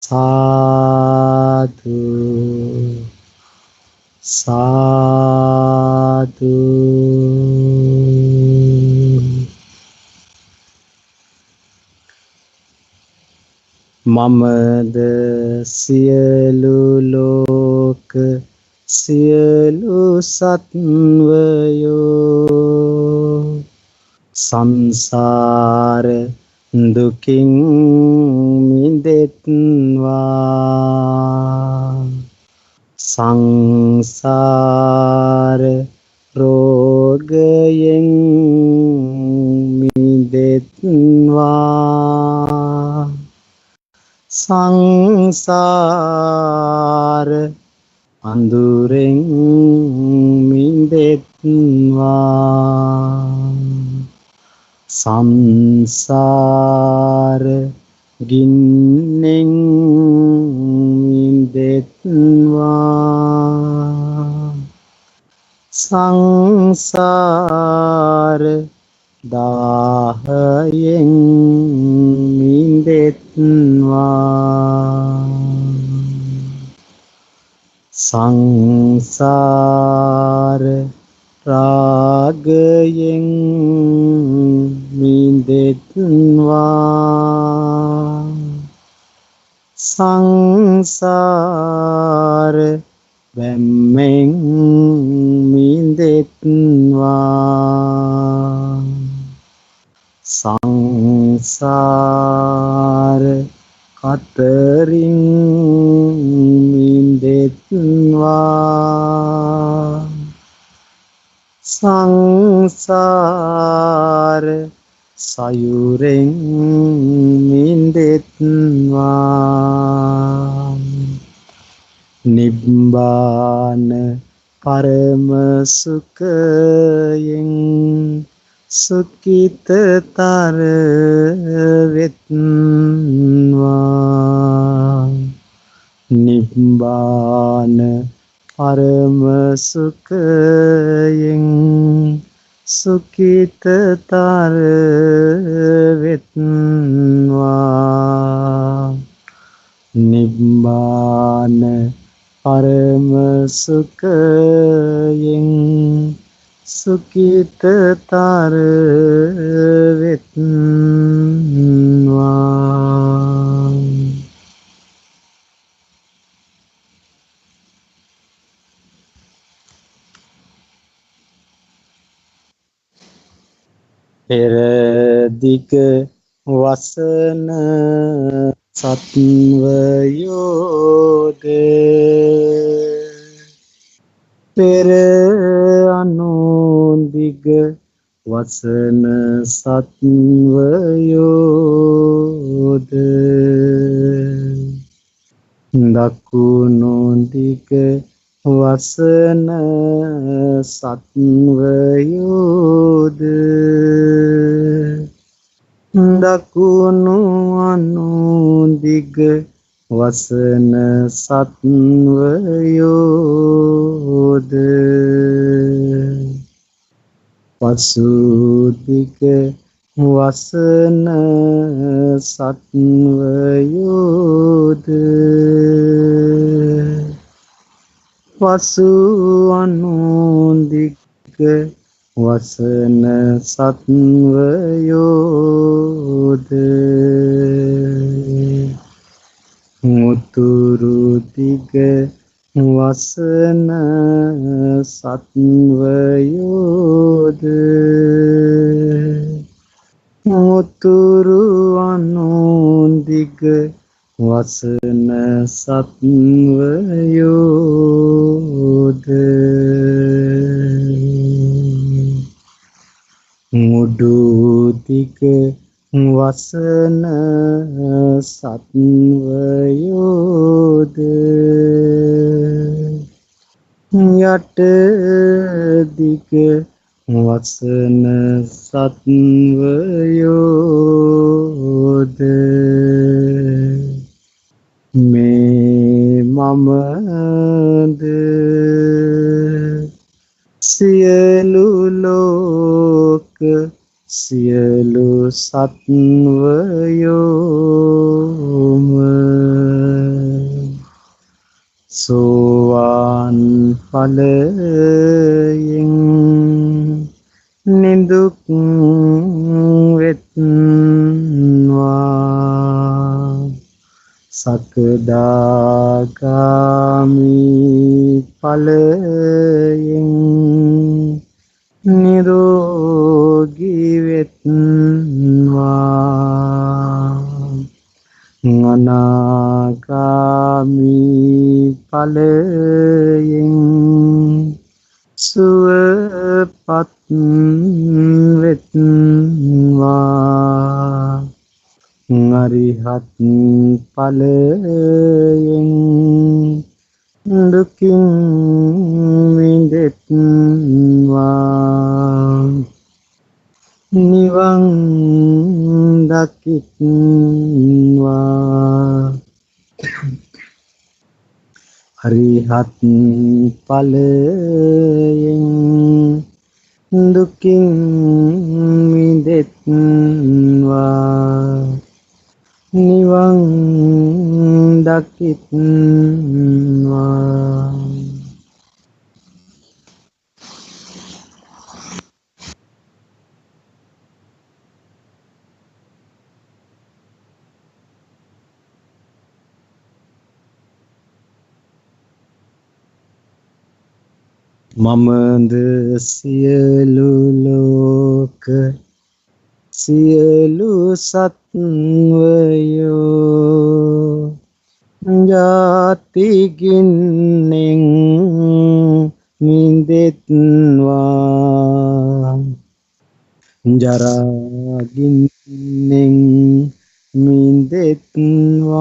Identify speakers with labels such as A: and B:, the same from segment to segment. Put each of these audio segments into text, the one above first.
A: සාදු සාදු මමද සියලු ලෝක සියලු සත්වයෝ සංසාර දුකින් මිදෙත්වා සංසාර රෝගයෙන් මිදෙත්වා සංසාර අඳුරෙන් මිදෙත්වා සංසාර ගින්නෙන් මිදෙත්වා සංසාර දාහයෙන් මිදෙත්වා සංසාර රාගයෙන් මිදෙත්වා සංසාර බැම්මෙන් මිදෙත්වා සංසාර කතරින් මිදෙත්වා සංසාර සයුරෙන් මිදෙත්වා නිබ්බාන පරම සුඛයෙන් සුඛිතතර වෙත්වා නිබ්බාන පරම සුඛයෙන් සුඛිතතර වෙත්වා නිබ්බාන පරම සුඛයෙන් සුඛිතතර වෙත්වා පෙර දිග වසන සත්වයෝද පෙර අනුදිග වසන සත්වයෝද දකුණු දිග වසන සත්වයෝද දකුණු අනුදිග වසන සත්වයෝද පසු දිග වසන සත්වයෝද පසු අනුදිග වසන සත්වයෝද මුතුරු දිග වසන සත්වයෝද මුතුරු අනුදිග වසන සත්වයෝද මුඩු දිග වසන සත්වයෝද යට දිග වසන සත්වයෝද මේ මමද සියලු ලෝක සියලු සත්වයෝම සෝවාන් ඵලයෙන් නිදුක් වෙත්වා සකදාගාමි ඵලයෙන් නිරෝගී වෙත්වා අනාගාමි ඵලයෙන් සුවපත් වෙත්වා අරිහත් ඵලයෙන් දුකින් මිදෙත්වා නිවන් දකිත්වා අරිහත් ඵලයෙන් දුකින් මිදෙත්වා නිවන් දකිත්වා මමද සියලු ලෝක සියලු සත්වයෝ ජාති ගින්නෙන් මිදෙත්වා ජරා ගින්නෙන් මිදෙත්වා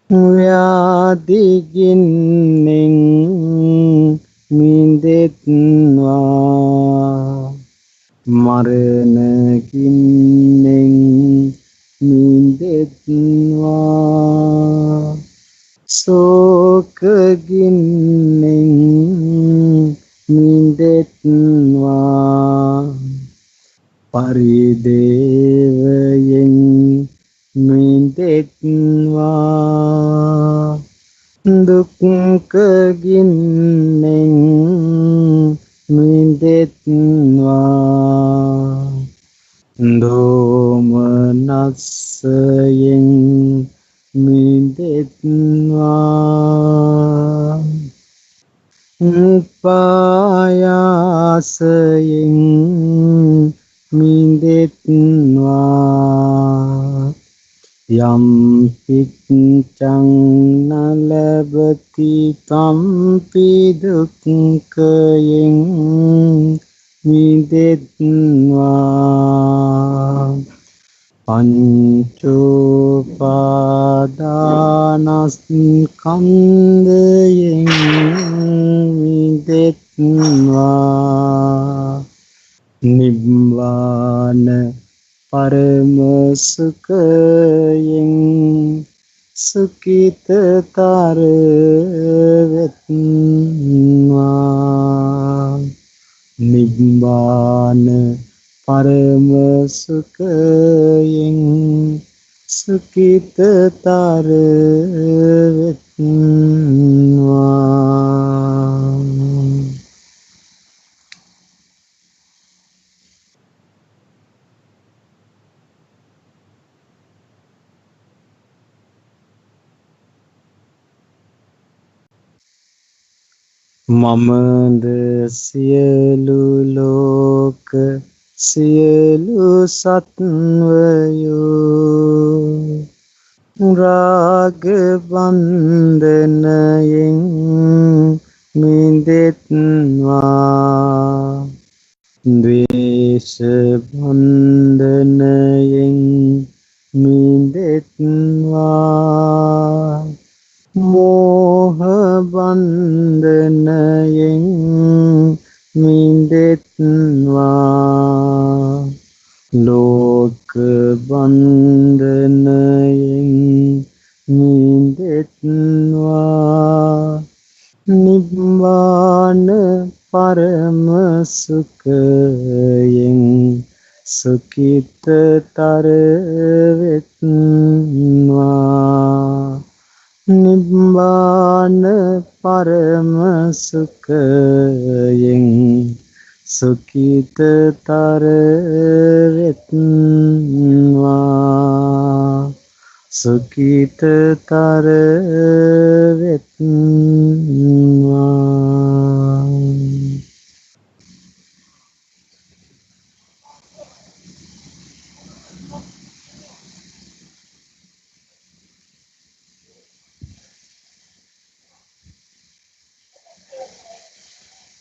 A: ව්‍යාධි ගින්නෙන් මිදෙත්වා මරණ ගින්නෙන් මිදෙත්වා ශෝක ගින්නෙන් මිදෙත්වා පරිදේවයෙන් මිදෙත්වා දුක්ඛ ගින්නෙන් මිදෙත්වා දෝමනස්සයෙන් මිදෙත්වා උපායාසයෙන් මිදෙත්වා යම් පිච්ඡං නලබති තම්පි දුක්ඛයෙන් මිදෙත්වා පංචෝපාදානස්කන්ධයෙන් මිදෙත්වා නිබ්බාන පරම සුඛයෙන් සුඛිතතර වෙත්වා නිබ්බාන පරම සුඛයෙන් සුඛිතතර වෙත්වා මමද සියලු ලෝක සියලු සත්වයෝ රාග බන්ධනයෙන් මිදෙත්වා ද්වේෂ බන්ධනයෙන් මිදෙත්වා මෝහ බන්ධනයෙන් මිදෙත්වා ලෝක බන්ධනයෙන් මිදෙත්වා නිබ්බාන පරම සුඛයෙන් සුඛිතතර වෙත්වා නිබ්බාන පරම සුඛයෙන් සුඛිතතර වෙත්වා සුඛිතතර වෙත්වා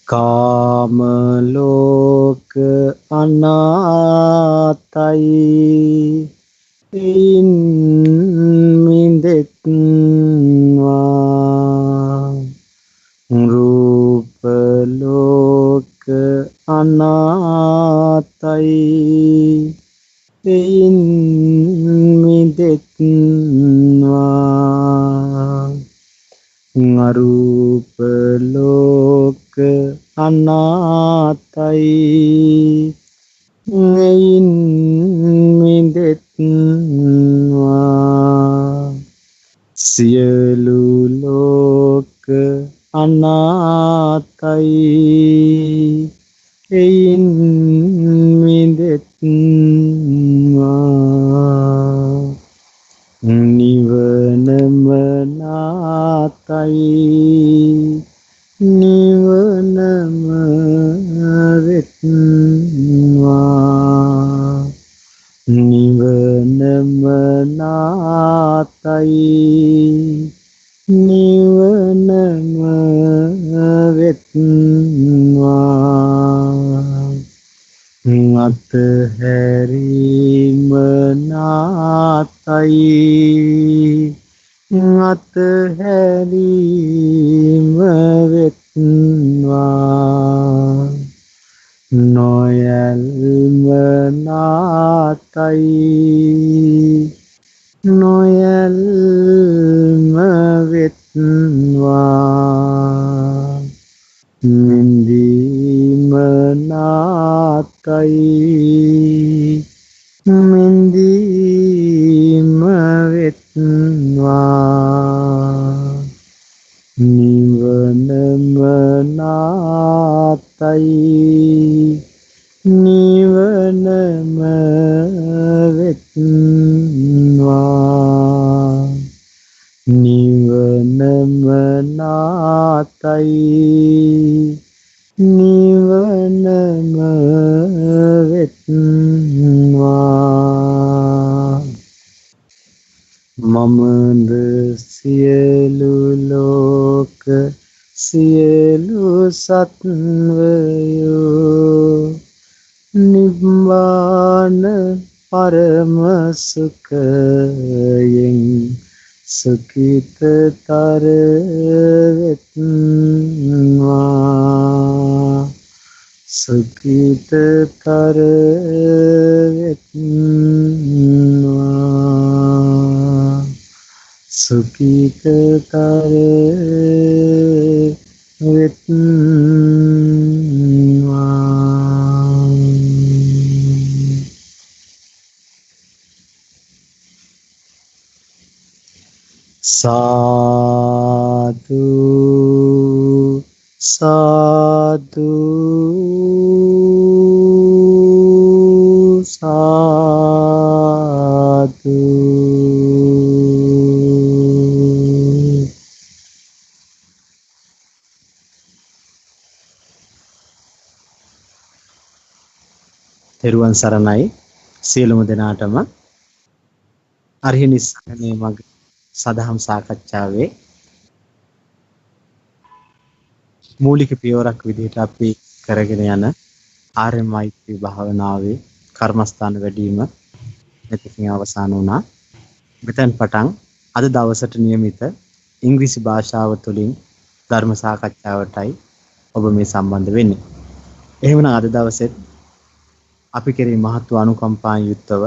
A: කාම ලෝක අනාතයි ඉන් මිදෙත්වා රූප ලෝක අනාතයි ඉන් මිදෙත්වා අරූප ලෝක අනාතයි එයින් මිදෙත්වා සියලු ලෝක අනාතයි එයින් මිදෙත්වා නිවනම නාතයි නිවනම වෙත්වා නිවනම නාතයි නිවනම වෙත්වා අතහැරීම නාතයි අතහැරීම වෙත්වා නොයල්ම නාතයි නොයල්ම වෙත්වා මින්දීම නාතයි මින්දීම වෙත්වා නිවනම නාතයි නිවනම වෙත්වා නිවනම නාතයි නිවනම වෙත්වා මමද සියලු ලෝක සියලු සත්වයෝ නිබ්බාන පරම සුඛයෙන් සුඛිතතර වෙත්වා සුඛිතතර වෙත්වා සුඛිතතර වෙත්වා සාදු සාදු සාදු තෙරුවන් සරණයි සියලුම දෙනාටම අරිහනිස්සනේ මග සදහම් සාකච්ඡාවේ මූලික පියවරක් විදිහට අපි කරගෙන යන ආර්ය මෛත්‍රී භාවනාවේ කර්මස්ථාන වැඩිම මෙතකින් අවසන් වුණා. මෙතෙන් පටන් අද දවසට નિયમિત ඉංග්‍රීසි භාෂාව තුළින් ධර්ම සාකච්ඡාවටයි ඔබ මේ සම්බන්ධ වෙන්නේ. එහෙමනම් අද දවසෙත් අපි කෙරෙහි මහත් අනුකම්පාවෙන් යුක්තව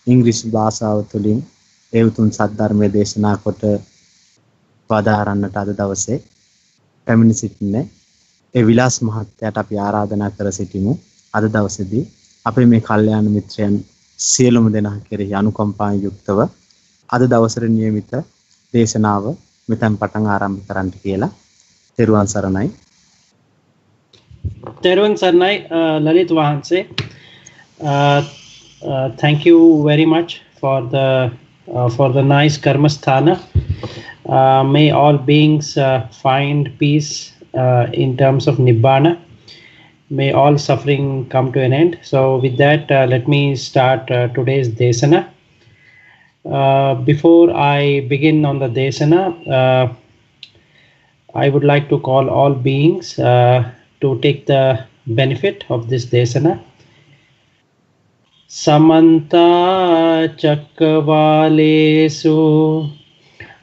A: ඉංග්‍රීසි භාෂාව තුළින් ඒ උතුම් සද්ධර්මයේ දේශනා කොට වදාරන්නට අද දවසේ පැමිණ සිටින්නේ ඒ විලාස් මහත්තයාට අපි ආරාධනා කර සිටිමු. අද දවසේදී අපේ මේ කල්යාණ මිත්‍රයන් සියලුම දෙනා කෙරෙහි අනුකම්පාවෙන් යුක්තව අද දවසේ નિયમિત දේශනාව මෙතෙන් පටන් ආරම්භ කරන්න කියලා තෙරුවන් සරණයි.
B: Teruvan Sarnai, Lalit Vahanse, thank you very much for the nice karmasthana. May all beings find peace in terms of nibbana. May all suffering come to an end. So with that, let me start today's Desana. Before I begin on the Desana, I would like to call all beings to take the benefit of this Desana. Samanta Chakravalesu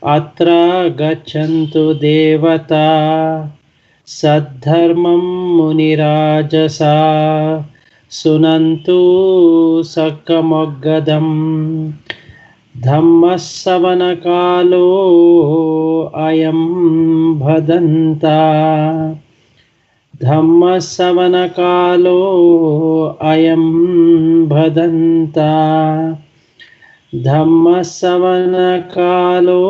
B: Atra Gachantu Devata Saddharmam Munirajasa Sunantu Sakkamoggadam Dhammasavanakalo Ayam Bhadanta Dhammasavanakalo Ayam Bhadanta Dhammasavanakalo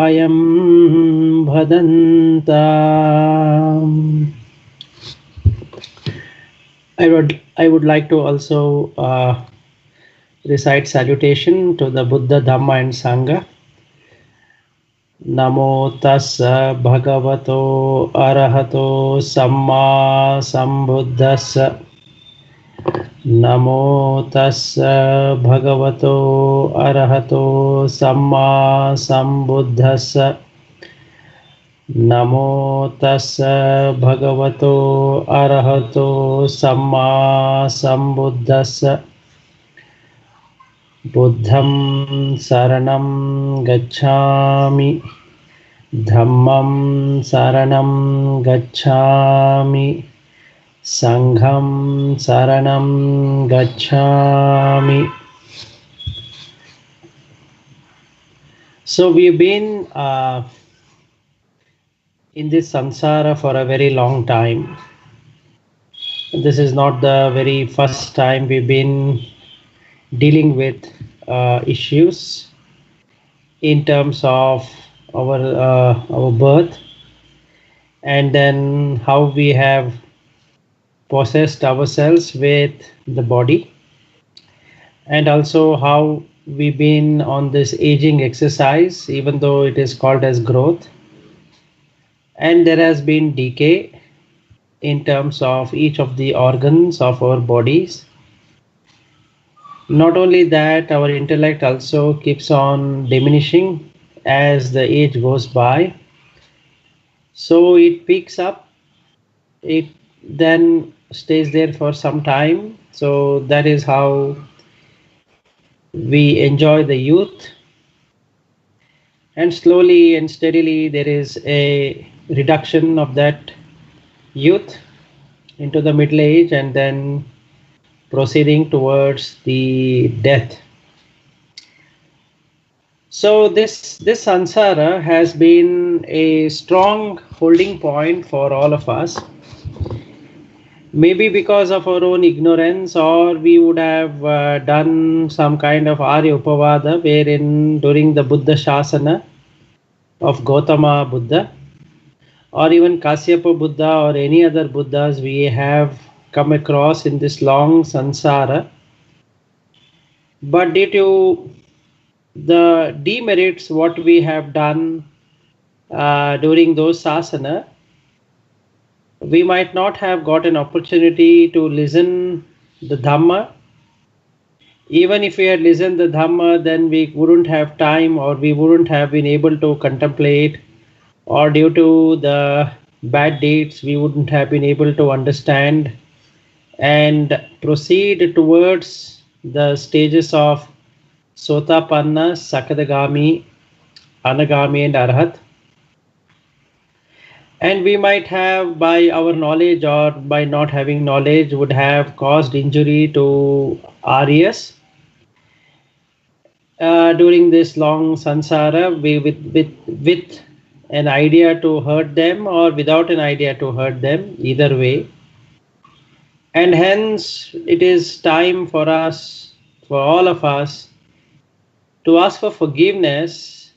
B: Ayam Bhadanta. I would like to also recite salutation to the Buddha, Dhamma and Sangha. Namo tassa bhagavato arahato samma sambuddhassa. Namo tassa bhagavato arahato samma sambuddhassa. Namo tassa bhagavato arahato samma sambuddhassa. Buddham saranam gacchami, dhammam saranam gacchami, sangham saranam gacchami. So we've been in this samsara for a very long time. This is not the very first time we've been dealing with issues in terms of our birth, and then how we have possessed ourselves with the body, and also how we've been on this aging exercise, even though it is called as growth, and there has been decay in terms of each of the organs of our bodies. Not only that, our intellect also keeps on diminishing as the age goes by. So it peaks up, it then stays there for some time. So that is how we enjoy the youth. And slowly and steadily there is a reduction of that youth into the middle age, and then proceeding towards the death. So this samsara has been a strong holding point for all of us. Maybe because of our own ignorance, or we would have done some kind of Arya Upavada, wherein during the Buddha Shasana of Gautama Buddha, or even Kasyapa Buddha, or any other Buddhas we have come across in this long samsara. But due to the demerits what we have done during those sasana, we might not have got an opportunity to listen the Dhamma. Even if we had listened the Dhamma, then we wouldn't have time, or we wouldn't have been able to contemplate, or due to the bad deeds we wouldn't have been able to understand and proceed towards the stages of Sotapanna, Sakadagami, Anagami and Arhat. And we might have, by our knowledge or by not having knowledge, would have caused injury to Aryas during this long samsara, with an idea to hurt them or without an idea to hurt them, either way. And hence it is time for us, for all of us, to ask for forgiveness,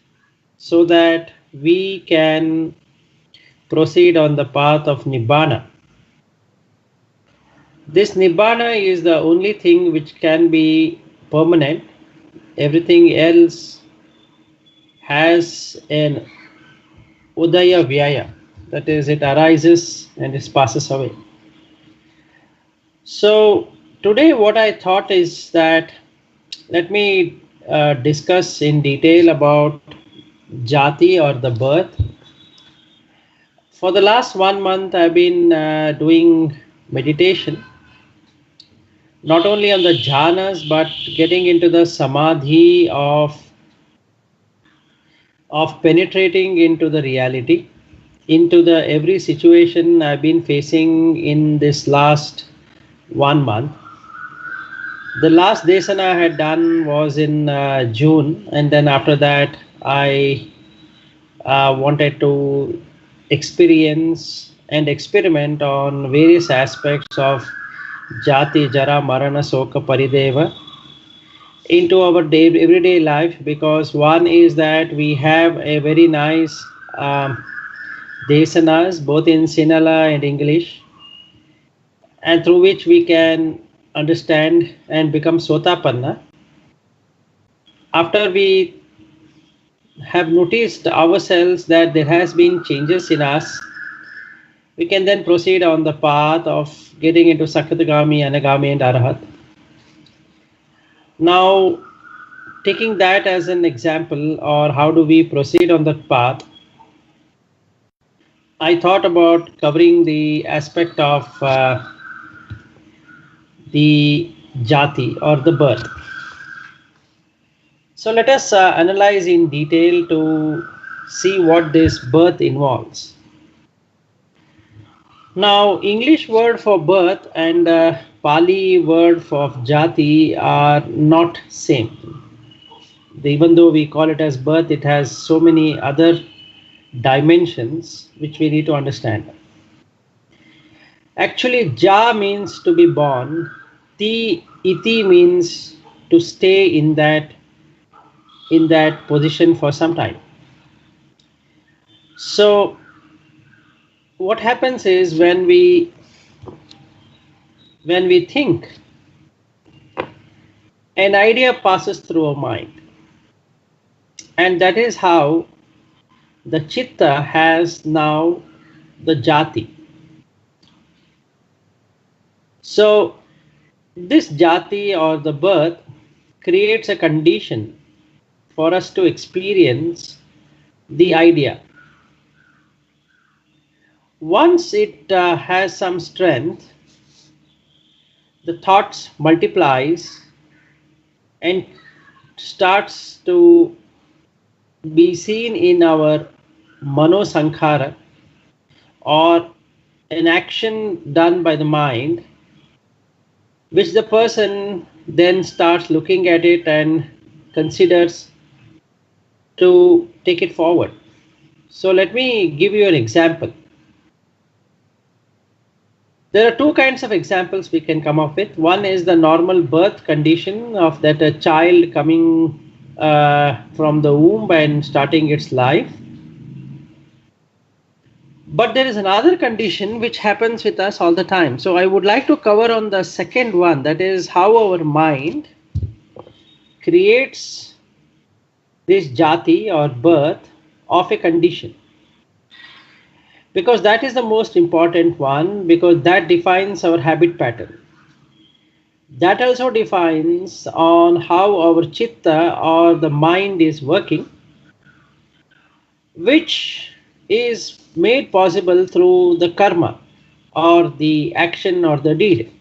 B: so that we can proceed on the path of Nibbana. This Nibbana is the only thing which can be permanent. Everything else has an Udaya Vyaya, that is, it arises and it passes away. So today what I thought is that let me discuss in detail about Jati or the birth. For the last 1 month I've been doing meditation, not only on the jhanas but getting into the samadhi of penetrating into the reality, into the every situation I've been facing in this last 1 month. The last Desana I had done was in June, and then after that I wanted to experience and experiment on various aspects of Jati, Jara, Marana, Soka, Parideva into our everyday life, because one is that we have a very nice Desanas both in Sinhala and English, and through which we can understand and become Sotapanna. After we have noticed ourselves that there has been changes in us, we can then proceed on the path of getting into Sakatagami, Anagami and Arahat. Now, taking that as an example, or how do we proceed on that path, I thought about covering the aspect of the Jati or the birth. So let us analyze in detail to see what this birth involves. Now, English word for birth and Pali word for Jati are not same. Even though we call it as birth, it has so many other dimensions which we need to understand. Actually, Ja means to be born. Iti means to stay in that position for some time. So what happens is when we think, an idea passes through our mind, and that is how the chitta has now the jati. So this jati or the birth creates a condition for us to experience the idea. Once it has some strength, the thoughts multiplies and starts to be seen in our mano sankhara, or an action done by the mind, which the person then starts looking at it and considers to take it forward. So let me give you an example. There are two kinds of examples we can come up with. One is the normal birth condition of that a child coming from the womb and starting its life. But there is another condition which happens with us all the time. So I would like to cover on the second one, that is how our mind creates this jati or birth of a condition. Because that is the most important one, because that defines our habit pattern. That also defines on how our chitta or the mind is working, which is made possible through the karma or the action or the deed.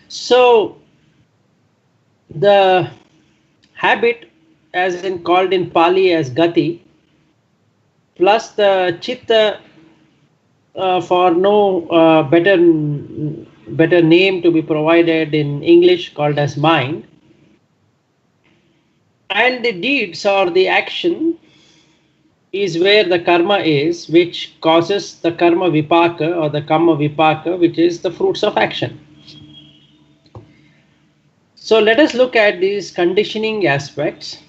B: So the habit, as in called in Pali as gati, plus the chitta, for no better name to be provided in English, called as mind, and the deeds or the action is where the karma is, which causes the karma vipaka or the karma vipaka, which is the fruits of action. So let us look at these conditioning aspects.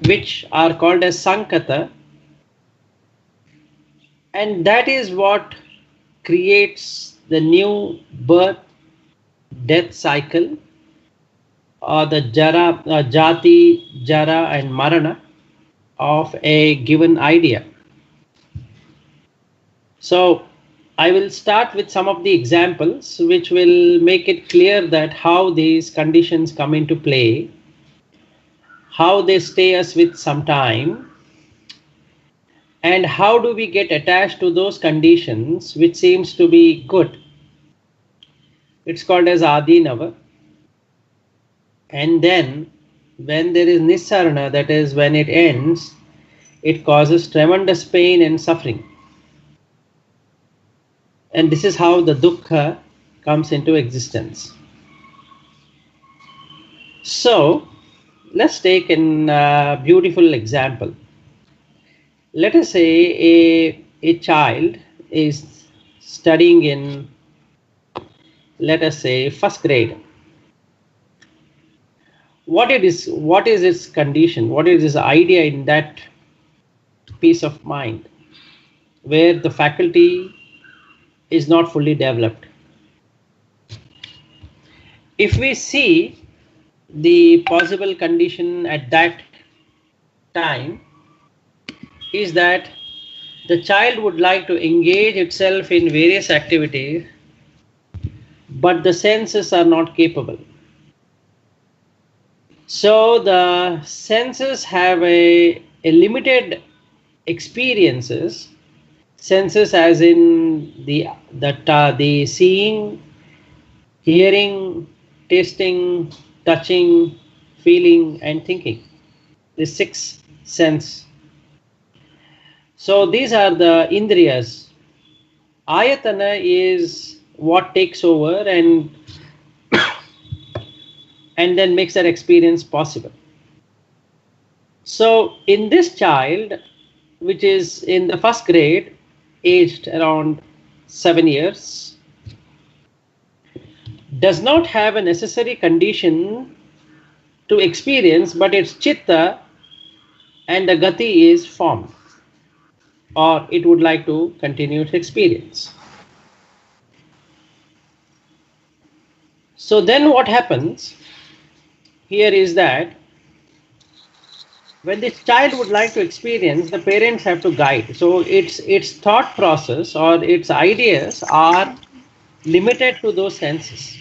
B: which are called as Sankata, and that is what creates the new birth death cycle, or the Jati, Jara, and Marana of a given idea. So I will start with some of the examples which will make it clear that how these conditions come into play, how they stay us with some time, and how do we get attached to those conditions which seems to be good. It's called as Adinava. And then when there is Nissarana, that is when it ends, it causes tremendous pain and suffering. And this is how the dukkha comes into existence. So let's take a beautiful example. Let us say a child is studying in, let us say, first grade. What is its condition? What is its idea in that piece of mind where the faculty is not fully developed? If we see the possible condition at that time is that the child would like to engage itself in various activities, but the senses are not capable. So the senses have a limited experiences, senses as in the seeing, hearing, tasting, touching, feeling, and thinking. The six sense. So these are the indriyas. Ayatana is what takes over and then makes that experience possible. So in this child, which is in the first grade, aged around 7 years, does not have a necessary condition to experience, but its chitta and the gati is formed, or it would like to continue its experience. So then what happens here is that when this child would like to experience, the parents have to guide. So its thought process or its ideas are limited to those senses.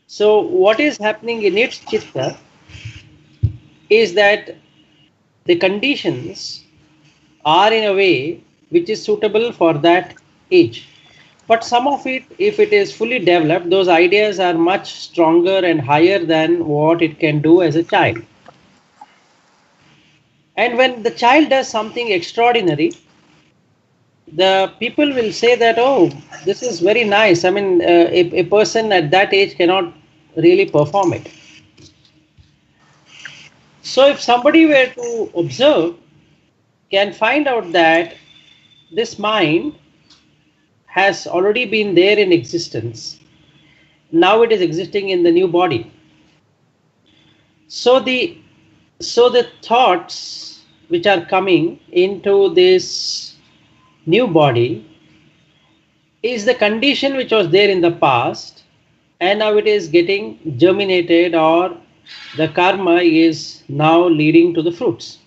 B: So what is happening in its chitta is that the conditions are in a way which is suitable for that age. But some of it, if it is fully developed, those ideas are much stronger and higher than what it can do as a child. And when the child does something extraordinary, the people will say that, oh, this is very nice. I mean, a person at that age cannot really perform it. So if somebody were to observe, can find out that this mind has already been there in existence. Now it is existing in the new body. So the thoughts which are coming into this new body is the condition which was there in the past, and now it is getting germinated, or the karma is now leading to the fruits.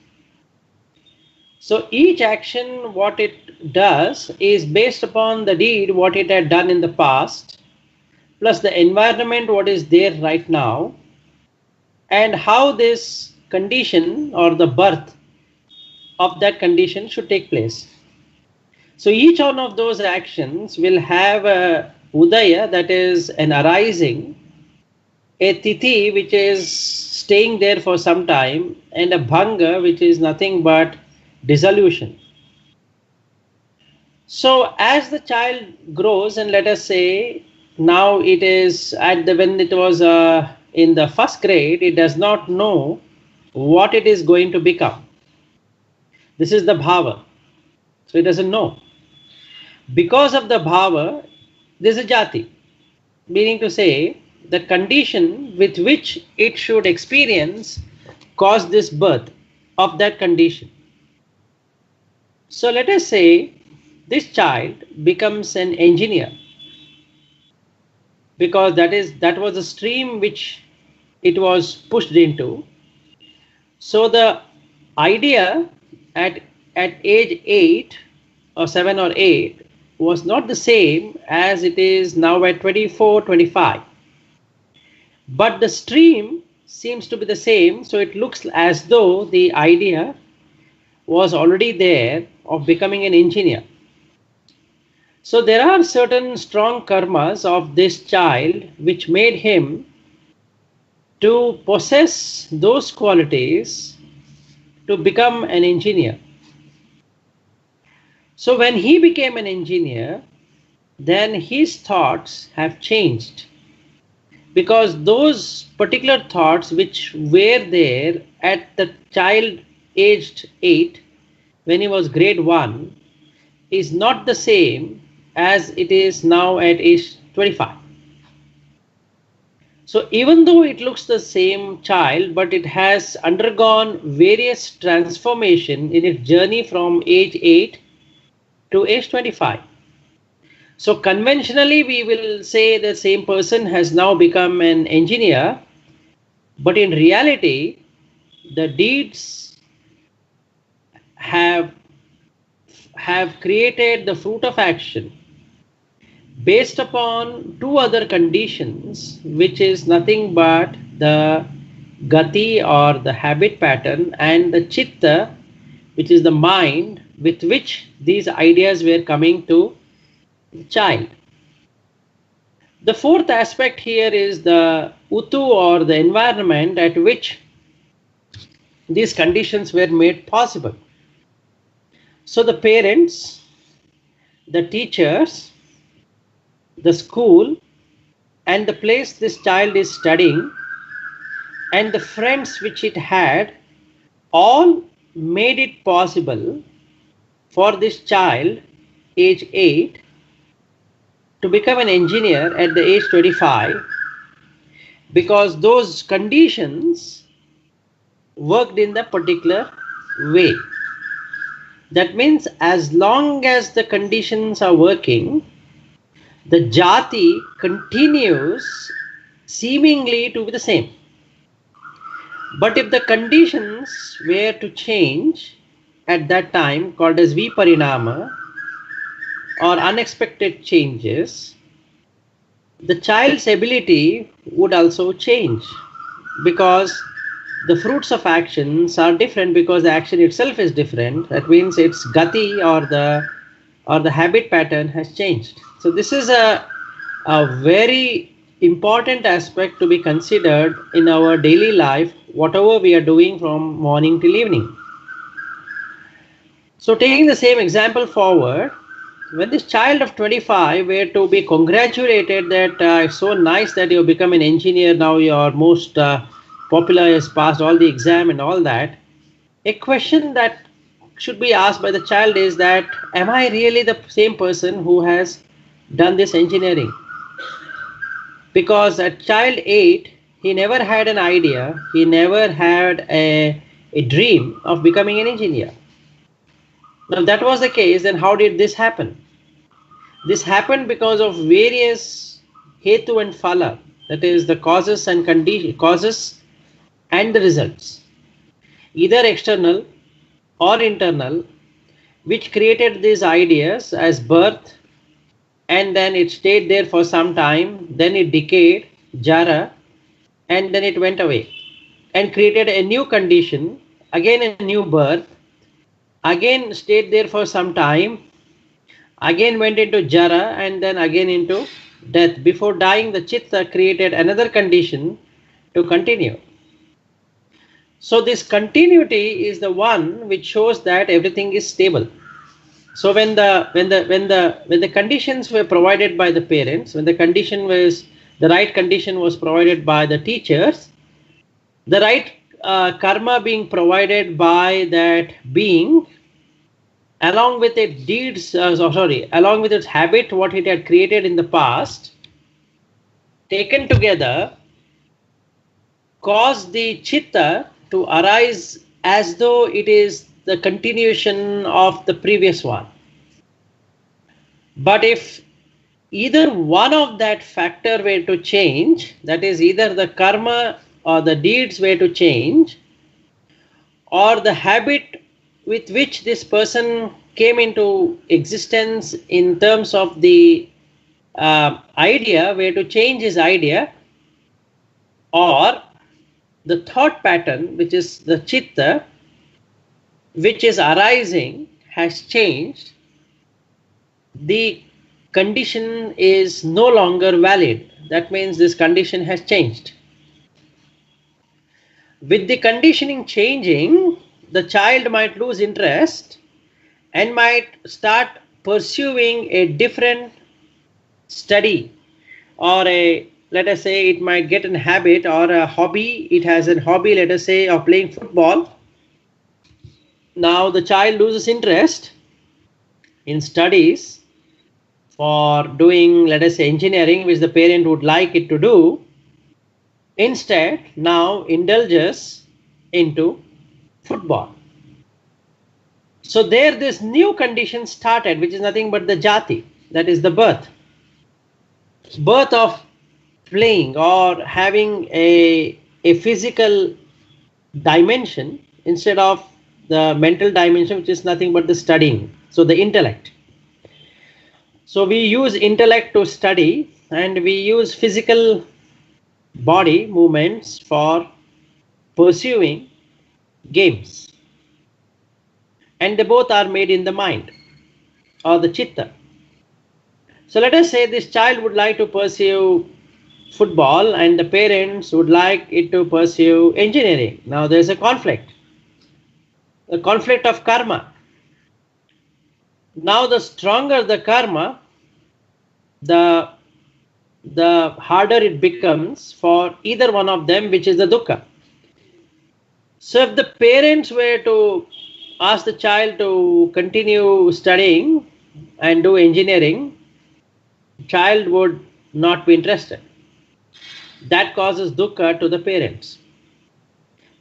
B: So each action, what it does is based upon the deed, what it had done in the past, plus the environment, what is there right now, and how this condition or the birth of that condition should take place. So each one of those actions will have a udaya, that is an arising, a tithi which is staying there for some time, and a bhanga which is nothing but dissolution. So as the child grows, and let us say now it is when it was in the first grade, it does not know what it is going to become. This is the bhava. So it doesn't know. Because of the bhava, there is a jati, meaning to say the condition with which it should experience caused this birth of that condition. So let us say this child becomes an engineer, because that was the stream which it was pushed into. So the idea at age 8 or 7 or 8 was not the same as it is now at 24, 25. But the stream seems to be the same, so it looks as though the idea was already there of becoming an engineer. So there are certain strong karmas of this child which made him to possess those qualities to become an engineer. So when he became an engineer, then his thoughts have changed, because those particular thoughts which were there at the child aged 8 when he was grade 1 is not the same as it is now at age 25. So even though it looks the same child, but it has undergone various transformation in its journey from age 8 to age 25. So conventionally we will say the same person has now become an engineer, but in reality the deeds have created the fruit of action based upon two other conditions, which is nothing but the gati or the habit pattern and the chitta, which is the mind with which these ideas were coming to the child. The fourth aspect here is the utu or the environment at which these conditions were made possible. So the parents, the teachers, the school, and the place this child is studying, and the friends which it had, all made it possible for this child, age 8, to become an engineer at the age 25, because those conditions worked in the particular way. That means as long as the conditions are working, the jati continues seemingly to be the same. But if the conditions were to change at that time, called as viparinama or unexpected changes, the child's ability would also change, because the fruits of actions are different, because the action itself is different. That means its gati or the habit pattern has changed. So this is a very important aspect to be considered in our daily life, whatever we are doing from morning till evening. So taking the same example forward, when this child of 25 were to be congratulated that it's so nice that you become an engineer, now your most popular has passed all the exam and all that, a question that should be asked by the child is that, am I really the same person who has done this engineering? Because at child 8, he never had an idea, he never had a dream of becoming an engineer. Now, if that was the case, then how did this happen? This happened because of various hetu and phala, that is the causes and causes and the results, either external or internal, which created these ideas as birth, and then it stayed there for some time, then it decayed, jara, and then it went away and created a new condition, again a new birth, again stayed there for some time, again went into jara, and then again into death. Before dying, the chitta created another condition to continue. So this continuity is the one which shows that everything is stable. So when the conditions were provided by the parents, when the right condition was provided by the teachers, the right karma being provided by that being, along with its deeds, along with its habit, what it had created in the past, taken together, caused the chitta to arise as though it is the continuation of the previous one. But if either one of that factor were to change, that is either the karma or the deeds were to change, or the habit with which this person came into existence in terms of the idea were to change his idea, or the thought pattern, which is the chitta, which is arising, has changed, the condition is no longer valid. That means this condition has changed. With the conditioning changing, the child might lose interest and might start pursuing a different study, or let us say it might get a habit or a hobby. It has a hobby, let us say, of playing football. Now the child loses interest in studies for doing, let us say, engineering, which the parent would like it to do. Instead, now indulges into football. So there this new condition started, which is nothing but the jati, that is the birth of playing or having a physical dimension instead of the mental dimension, which is nothing but the studying. So the intellect. So we use intellect to study, and we use physical body movements for pursuing games. And they both are made in the mind or the chitta. So let us say this child would like to pursue football and the parents would like it to pursue engineering. Now there is a conflict of karma. Now the stronger the karma, the harder it becomes for either one of them, which is the dukkha. So if the parents were to ask the child to continue studying and do engineering, child would not be interested. That causes dukkha to the parents.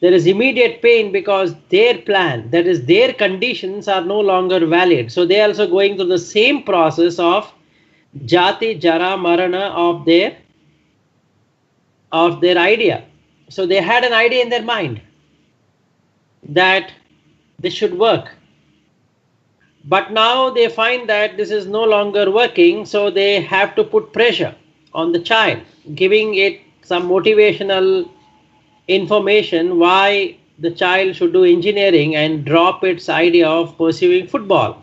B: There is immediate pain because their plan, that is their conditions, are no longer valid. So they are also going through the same process of jati, jara, marana of their idea. So they had an idea in their mind that this should work. But now they find that this is no longer working, so they have to put pressure on the child, giving it some motivational information why the child should do engineering and drop its idea of pursuing football.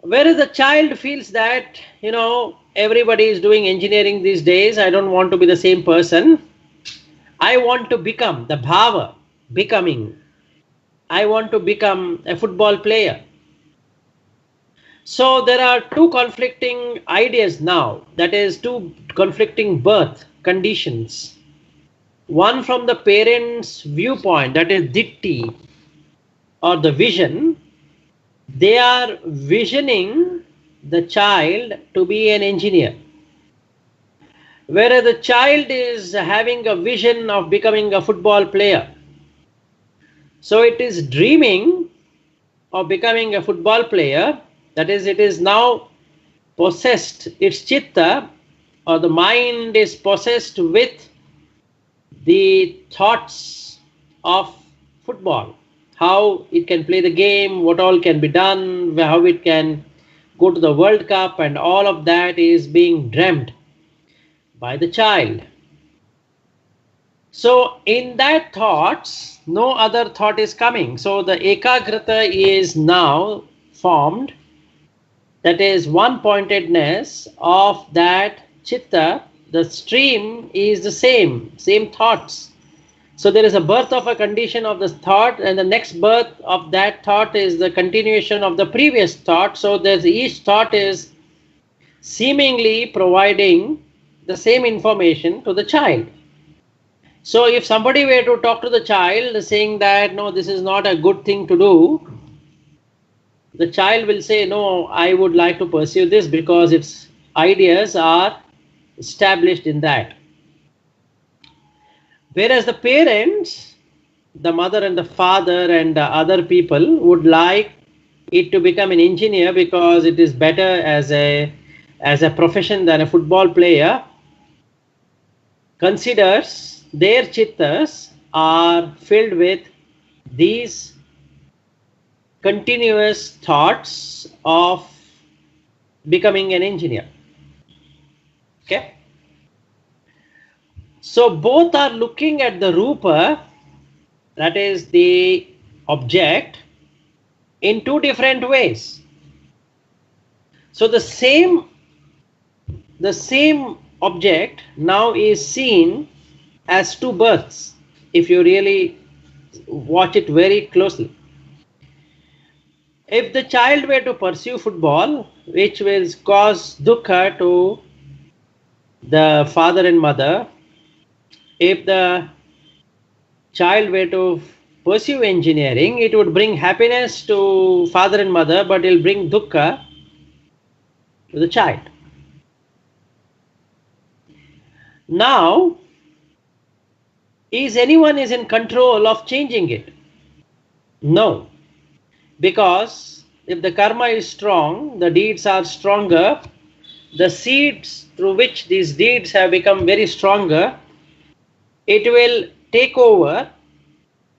B: Whereas the child feels that, everybody is doing engineering these days, I don't want to be the same person. I want to become the bhava, becoming. I want to become a football player. So there are two conflicting ideas now, that is two conflicting birth conditions. One from the parents' viewpoint, that is ditti or the vision. They are visioning the child to be an engineer. Whereas the child is having a vision of becoming a football player. So it is dreaming of becoming a football player, that is, it is now possessed, its chitta or the mind is possessed with the thoughts of football, how it can play the game, what all can be done, how it can go to the World Cup, and all of that is being dreamt by the child. So in that thoughts, no other thought is coming. So the ekagrata is now formed, that is one pointedness of that chitta. The stream is the same thoughts. So there is a birth of a condition of this thought, and the next birth of that thought is the continuation of the previous thought. So there's each thought is seemingly providing the same information to the child. So if somebody were to talk to the child saying that, no, this is not a good thing to do, the child will say, no, I would like to pursue this because its ideas are established in that. Whereas the parents the mother and the father and the other people would like it to become an engineer because it is better as a profession than a football player, considers their chittas are filled with these continuous thoughts of becoming an engineer. Okay, so both are looking at the rupa, that is the object, in two different ways. So the same object now is seen as two births if you really watch it very closely. If the child were to pursue football, which will cause dukkha to the father and mother, if the child were to pursue engineering, it would bring happiness to father and mother, but it will bring dukkha to the child. Now, is anyone is in control of changing it? No, because if the karma is strong, the deeds are stronger, the seeds through which these deeds have become very stronger, it will take over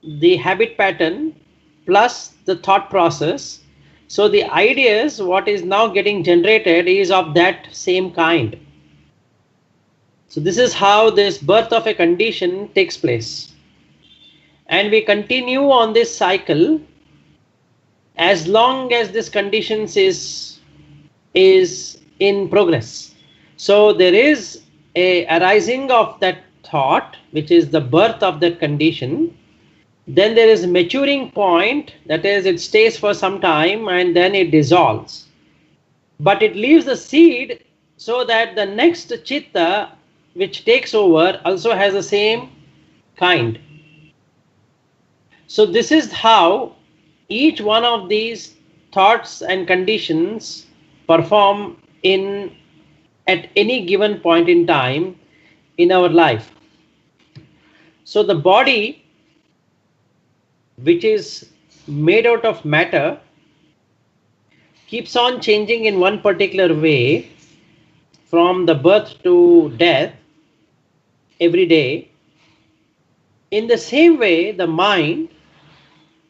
B: the habit pattern plus the thought process. So the ideas, what is now getting generated, is of that same kind. So this is how this birth of a condition takes place. And we continue on this cycle as long as this conditions is in progress. So there is a arising of that thought, which is the birth of that condition. Then there is a maturing point, that is, it stays for some time and then it dissolves. But it leaves the seed so that the next chitta which takes over also has the same kind. So this is how each one of these thoughts and conditions perform at any given point in time in our life. So the body, which is made out of matter, keeps on changing in one particular way from the birth to death every day. In the same way, the mind,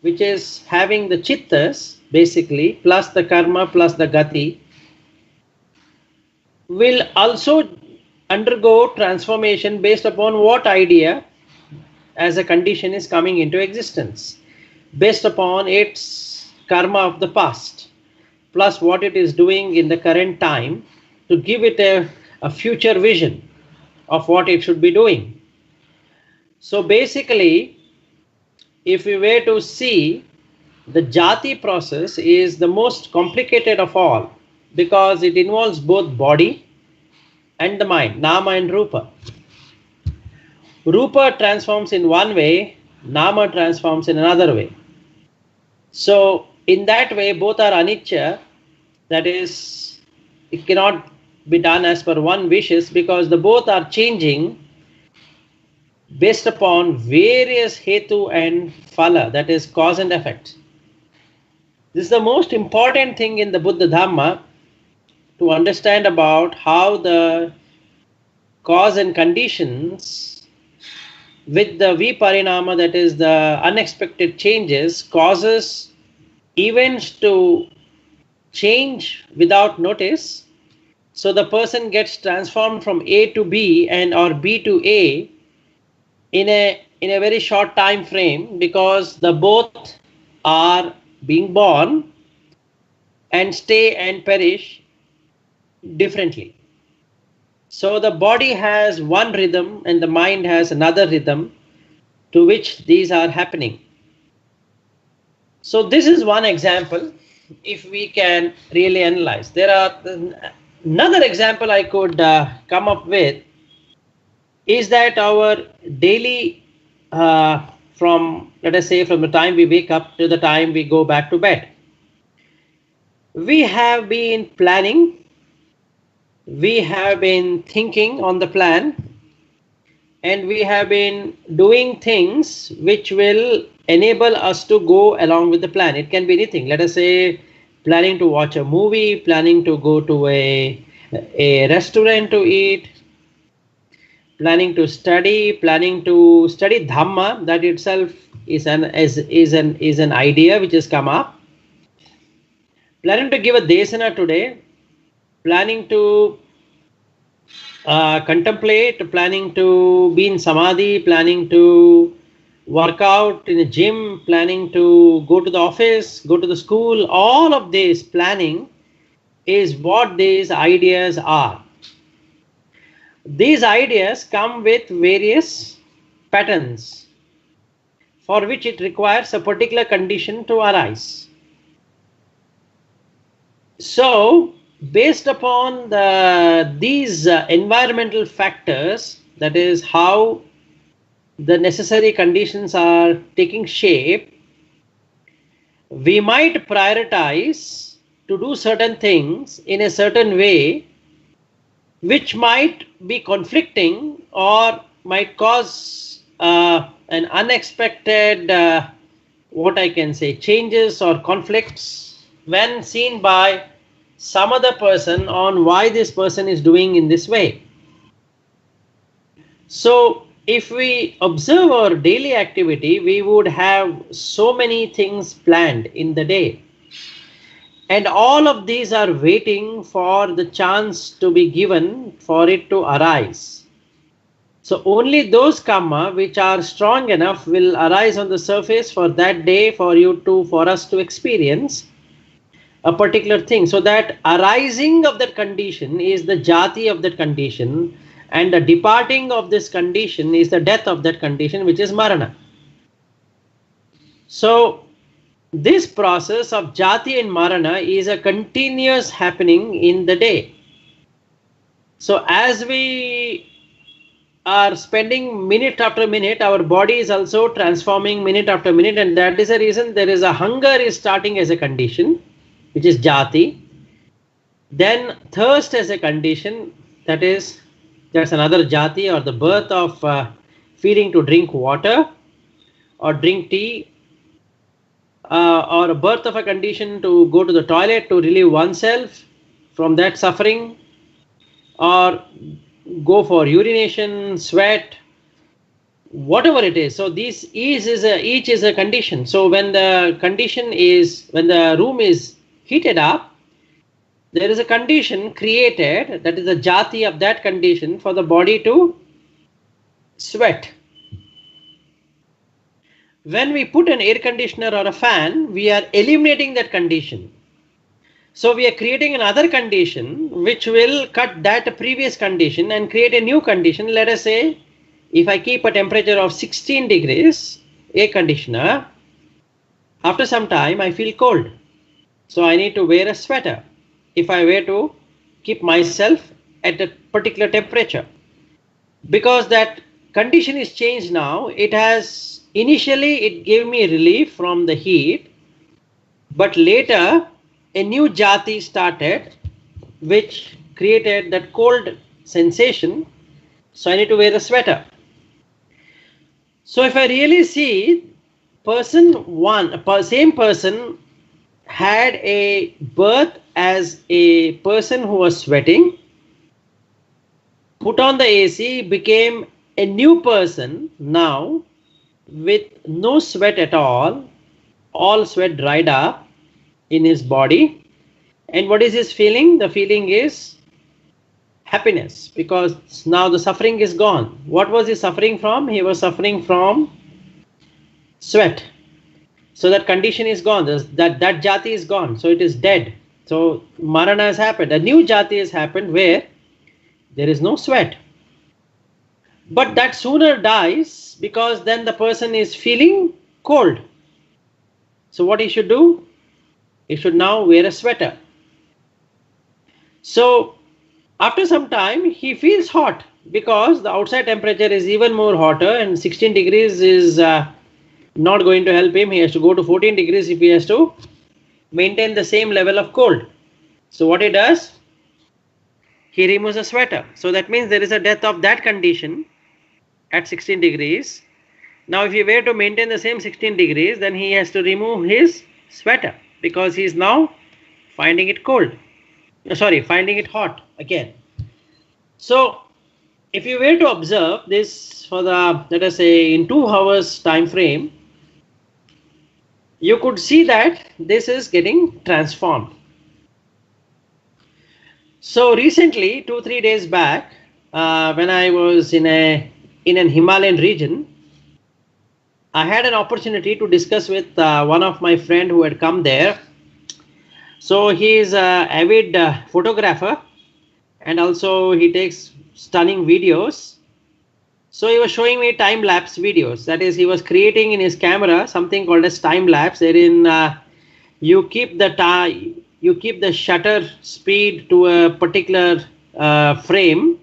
B: which is having the chittas basically, plus the karma, plus the gati, will also undergo transformation based upon what idea as a condition is coming into existence, based upon its karma of the past, plus what it is doing in the current time to give it a future vision of what it should be doing. So basically, if we were to see, the Jati process is the most complicated of all because it involves both body and the mind, nama and rupa. Rupa transforms in one way, nama transforms in another way. So in that way, both are anicca, that is, it cannot be done as per one wishes because the both are changing based upon various hetu and phala, that is cause and effect. This is the most important thing in the Buddha Dhamma, to understand about how the cause and conditions with the viparinama, that is the unexpected changes, causes events to change without notice. So the person gets transformed from A to B and or B to A in a very short time frame because the both are being born and stay and perish differently. So the body has one rhythm and the mind has another rhythm to which these are happening. So this is one example if we can really analyze. There are another example I could come up with is that our daily from, let us say, from the time we wake up to the time we go back to bed, we have been planning, we have been thinking on the plan, and we have been doing things which will enable us to go along with the plan. It can be anything. Let us say planning to watch a movie, planning to go to a restaurant to eat, planning to study Dhamma. That itself is an idea which has come up. Planning to give a Desana today, planning to contemplate, planning to be in Samadhi, planning to work out in a gym, planning to go to the office, go to the school. All of this planning is what these ideas are. These ideas come with various patterns for which it requires a particular condition to arise. So, based upon these environmental factors, that is how the necessary conditions are taking shape, we might prioritize to do certain things in a certain way, which might be conflicting or might cause an unexpected, what I can say, changes or conflicts when seen by some other person on why this person is doing in this way. So if we observe our daily activity, we would have so many things planned in the day. And all of these are waiting for the chance to be given for it to arise. So only those karma which are strong enough will arise on the surface for that day for us to experience a particular thing. So that arising of that condition is the jati of that condition, and the departing of this condition is the death of that condition, which is marana. So this process of jati and marana is a continuous happening in the day. So as we are spending minute after minute, our body is also transforming minute after minute, and that is the reason there is a hunger is starting as a condition, which is jati. Then thirst as a condition, that's another jati, or the birth of feeling to drink water or drink tea, or a birth of a condition to go to the toilet to relieve oneself from that suffering, or go for urination, sweat, whatever it is. So each is a condition. So when the room is heated up, there is a condition created, that is the jati of that condition, for the body to sweat. When we put an air conditioner or a fan, we are eliminating that condition. So we are creating another condition which will cut that previous condition and create a new condition. Let us say, if I keep a temperature of 16 degrees, air conditioner, after some time I feel cold. So I need to wear a sweater if I were to keep myself at a particular temperature. Because that condition is changed now. Initially it gave me relief from the heat, but later a new jati started which created that cold sensation. So I need to wear a sweater. So if I really see, same person had a birth as a person who was sweating, put on the AC, became a new person now with no sweat at all sweat dried up in his body. And what is his feeling? The feeling is happiness, because now the suffering is gone. What was he suffering from? He was suffering from sweat. So that condition is gone. That jati is gone. So it is dead. So marana has happened. A new jati has happened where there is no sweat. But that sooner dies, because then the person is feeling cold. So what he should do? He should now wear a sweater. So after some time he feels hot, because the outside temperature is even more hotter, and 16 degrees is not going to help him. He has to go to 14 degrees if he has to maintain the same level of cold. So what he does? He removes a sweater. So that means there is a death of that condition, at 16 degrees. Now if he were to maintain the same 16 degrees, then he has to remove his sweater because he is now finding it cold. Finding it hot again. So if you were to observe this for the, let us say, in 2 hours time frame, you could see that this is getting transformed. So recently, 2-3 days back, when I was in an Himalayan region, I had an opportunity to discuss with one of my friend who had come there. So he is an avid photographer, and also he takes stunning videos. So he was showing me time-lapse videos. That is, he was creating in his camera something called as time-lapse, wherein you keep the shutter speed to a particular frame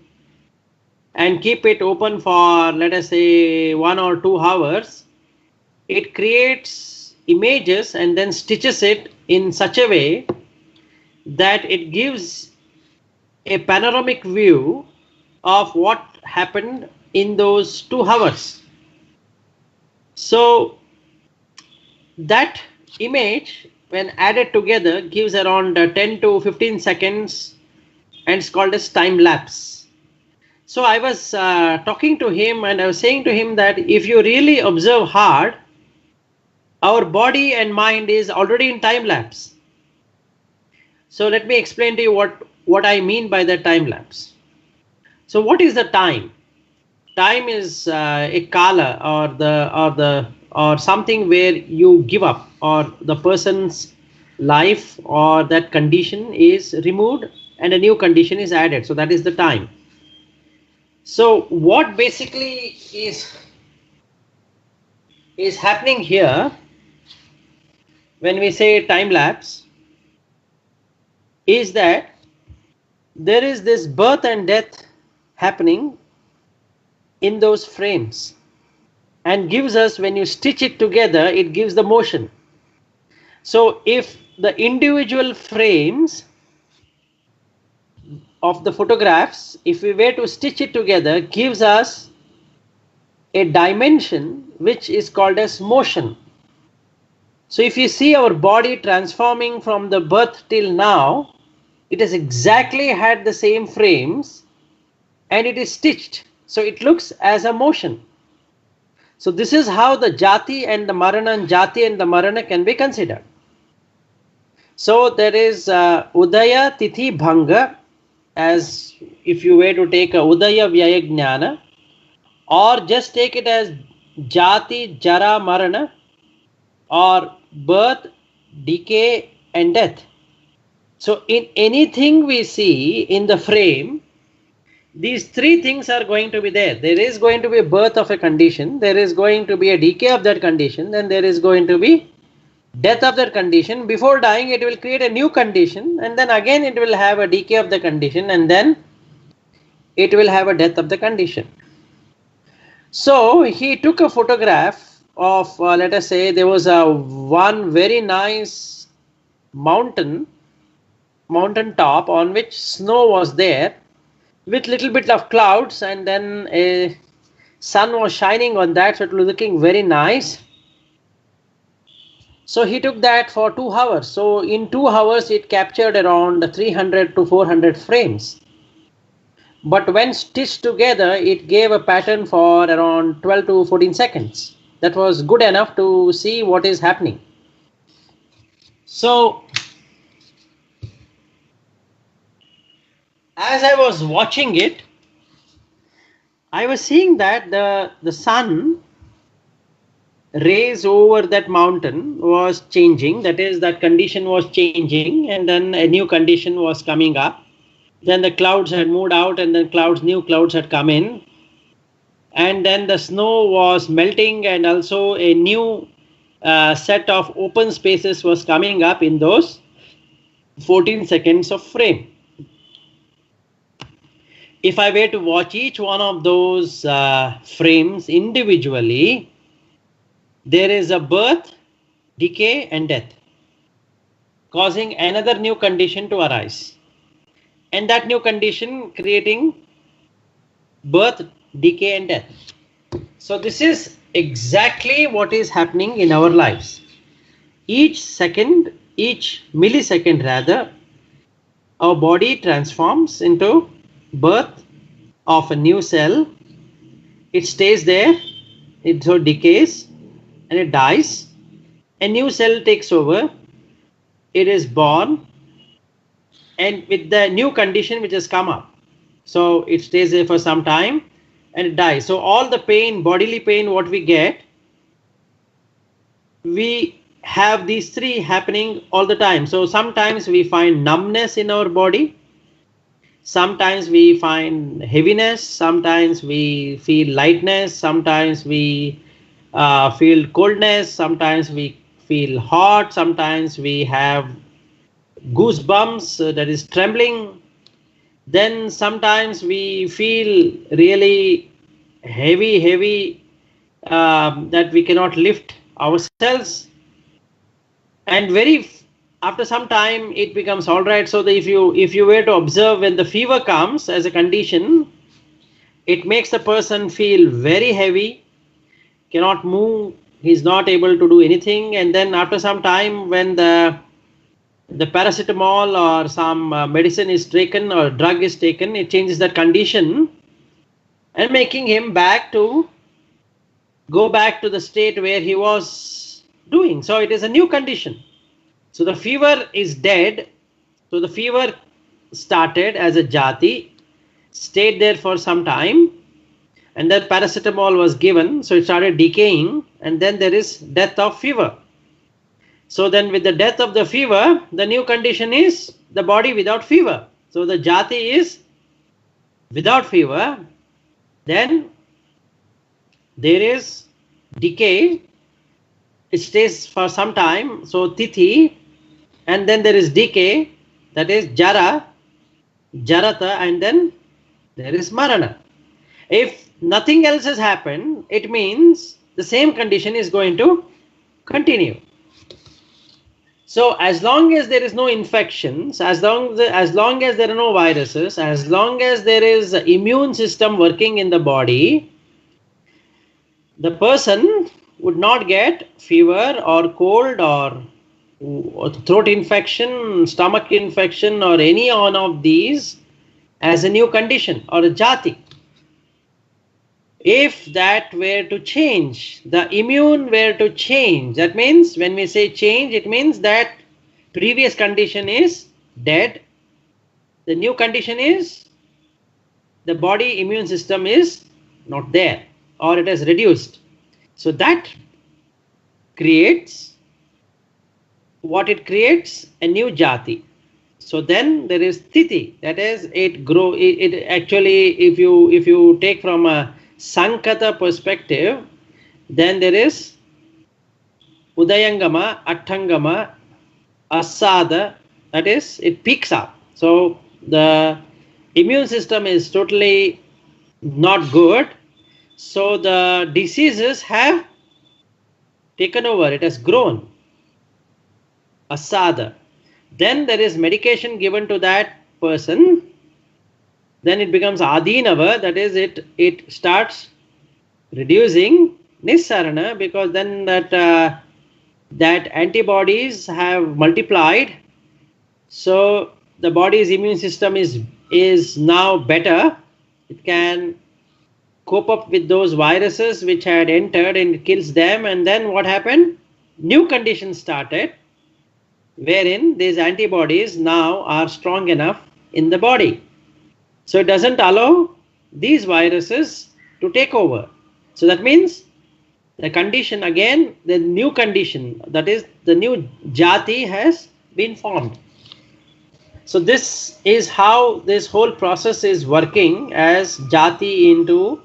B: and keep it open for, let us say, 1 or 2 hours. It creates images and then stitches it in such a way that it gives a panoramic view of what happened in those 2 hours. So that image, when added together, gives around 10 to 15 seconds, and it's called as time lapse. So I was talking to him, and I was saying to him that if you really observe hard, our body and mind is already in time lapse. So let me explain to you what I mean by the time lapse. So what is the time? Time is a kala, or something where you give up, or the person's life or that condition is removed and a new condition is added. So that is the time. So what basically is happening here when we say time lapse is that there is this birth and death happening in those frames, and gives us, when you stitch it together, it gives the motion. So if the individual frames of the photographs, if we were to stitch it together, gives us a dimension which is called as motion. So if you see our body transforming from the birth till now, it has exactly had the same frames and it is stitched. So it looks as a motion. So this is how the Jati and the Marana, and Jati and the Marana can be considered. So there is Udaya Tithi Bhanga, as if you were to take a Udaya Vyaya Jnana, or just take it as Jati Jara Marana, or birth, decay and death. So in anything we see in the frame, these 3 things are going to be there. There is going to be a birth of a condition, there is going to be a decay of that condition, then there is going to be death of that condition. Before dying, it will create a new condition, and then again it will have a decay of the condition, and then it will have a death of the condition. So he took a photograph of, let us say, there was one very nice mountain top on which snow was there, with little bit of clouds, and then a sun was shining on that, so it was looking very nice. So he took that for 2 hours. So in 2 hours it captured around 300 to 400 frames. But when stitched together, it gave a pattern for around 12 to 14 seconds. That was good enough to see what is happening. So as I was watching it, I was seeing that the sun rays over that mountain was changing. That is, that condition was changing, and then a new condition was coming up. Then the clouds had moved out, and then new clouds had come in, and then the snow was melting, and also a new set of open spaces was coming up in those 14 seconds of frame. If I were to watch each one of those frames individually, there is a birth, decay and death, causing another new condition to arise, and that new condition creating birth, decay and death. So this is exactly what is happening in our lives. Each second, each millisecond rather, our body transforms into birth of a new cell. It stays there, it so decays and it dies. A new cell takes over, it is born, and with the new condition which has come up. So it stays there for some time and it dies. So all the pain, bodily pain, what we get, we have these three happening all the time. So sometimes we find numbness in our body, sometimes we find heaviness, sometimes we feel lightness, sometimes we feel coldness, sometimes we feel hot, sometimes we have goosebumps, that is trembling. Then sometimes we feel really heavy, that we cannot lift ourselves, and after some time it becomes all right. So that if you were to observe, when the fever comes as a condition, it makes the person feel very heavy, cannot move, he's not able to do anything. And then after some time, when the paracetamol or some medicine is taken or drug is taken, it changes that condition and making him go back to the state where he was doing. So it is a new condition. So the fever is dead. So the fever started as a jati, stayed there for some time, and then paracetamol was given, so it started decaying, and then there is death of fever. So then with the death of the fever, the new condition is the body without fever. So the jati is without fever, then there is decay, it stays for some time, so tithi, and then there is decay, that is jara, jarata, and then there is marana. If nothing else has happened, it means the same condition is going to continue. So as long as there is no infections, as long as there are no viruses, as long as there is immune system working in the body, the person would not get fever or cold or throat infection, stomach infection, or any one of these as a new condition or a jati. If that were to change, the immune were to change, that means when we say change, it means that previous condition is dead, the new condition is the body immune system is not there or it has reduced. So that creates what it creates, a new jati. So then there is titi, that is it actually, if you take from a sankata perspective, then there is udayangama, attangama, asada, that is it peaks up. So the immune system is totally not good, so the diseases have taken over, it has grown, asada. Then there is medication given to that person, then it becomes adinava, that is it starts reducing nissarana, because then that antibodies have multiplied, so the body's immune system is now better, it can cope up with those viruses which had entered and it kills them. And then what happened, new conditions started wherein these antibodies now are strong enough in the body, so it doesn't allow these viruses to take over. So that means the condition again, the new condition, that is the new jati has been formed. So this is how this whole process is working as jati into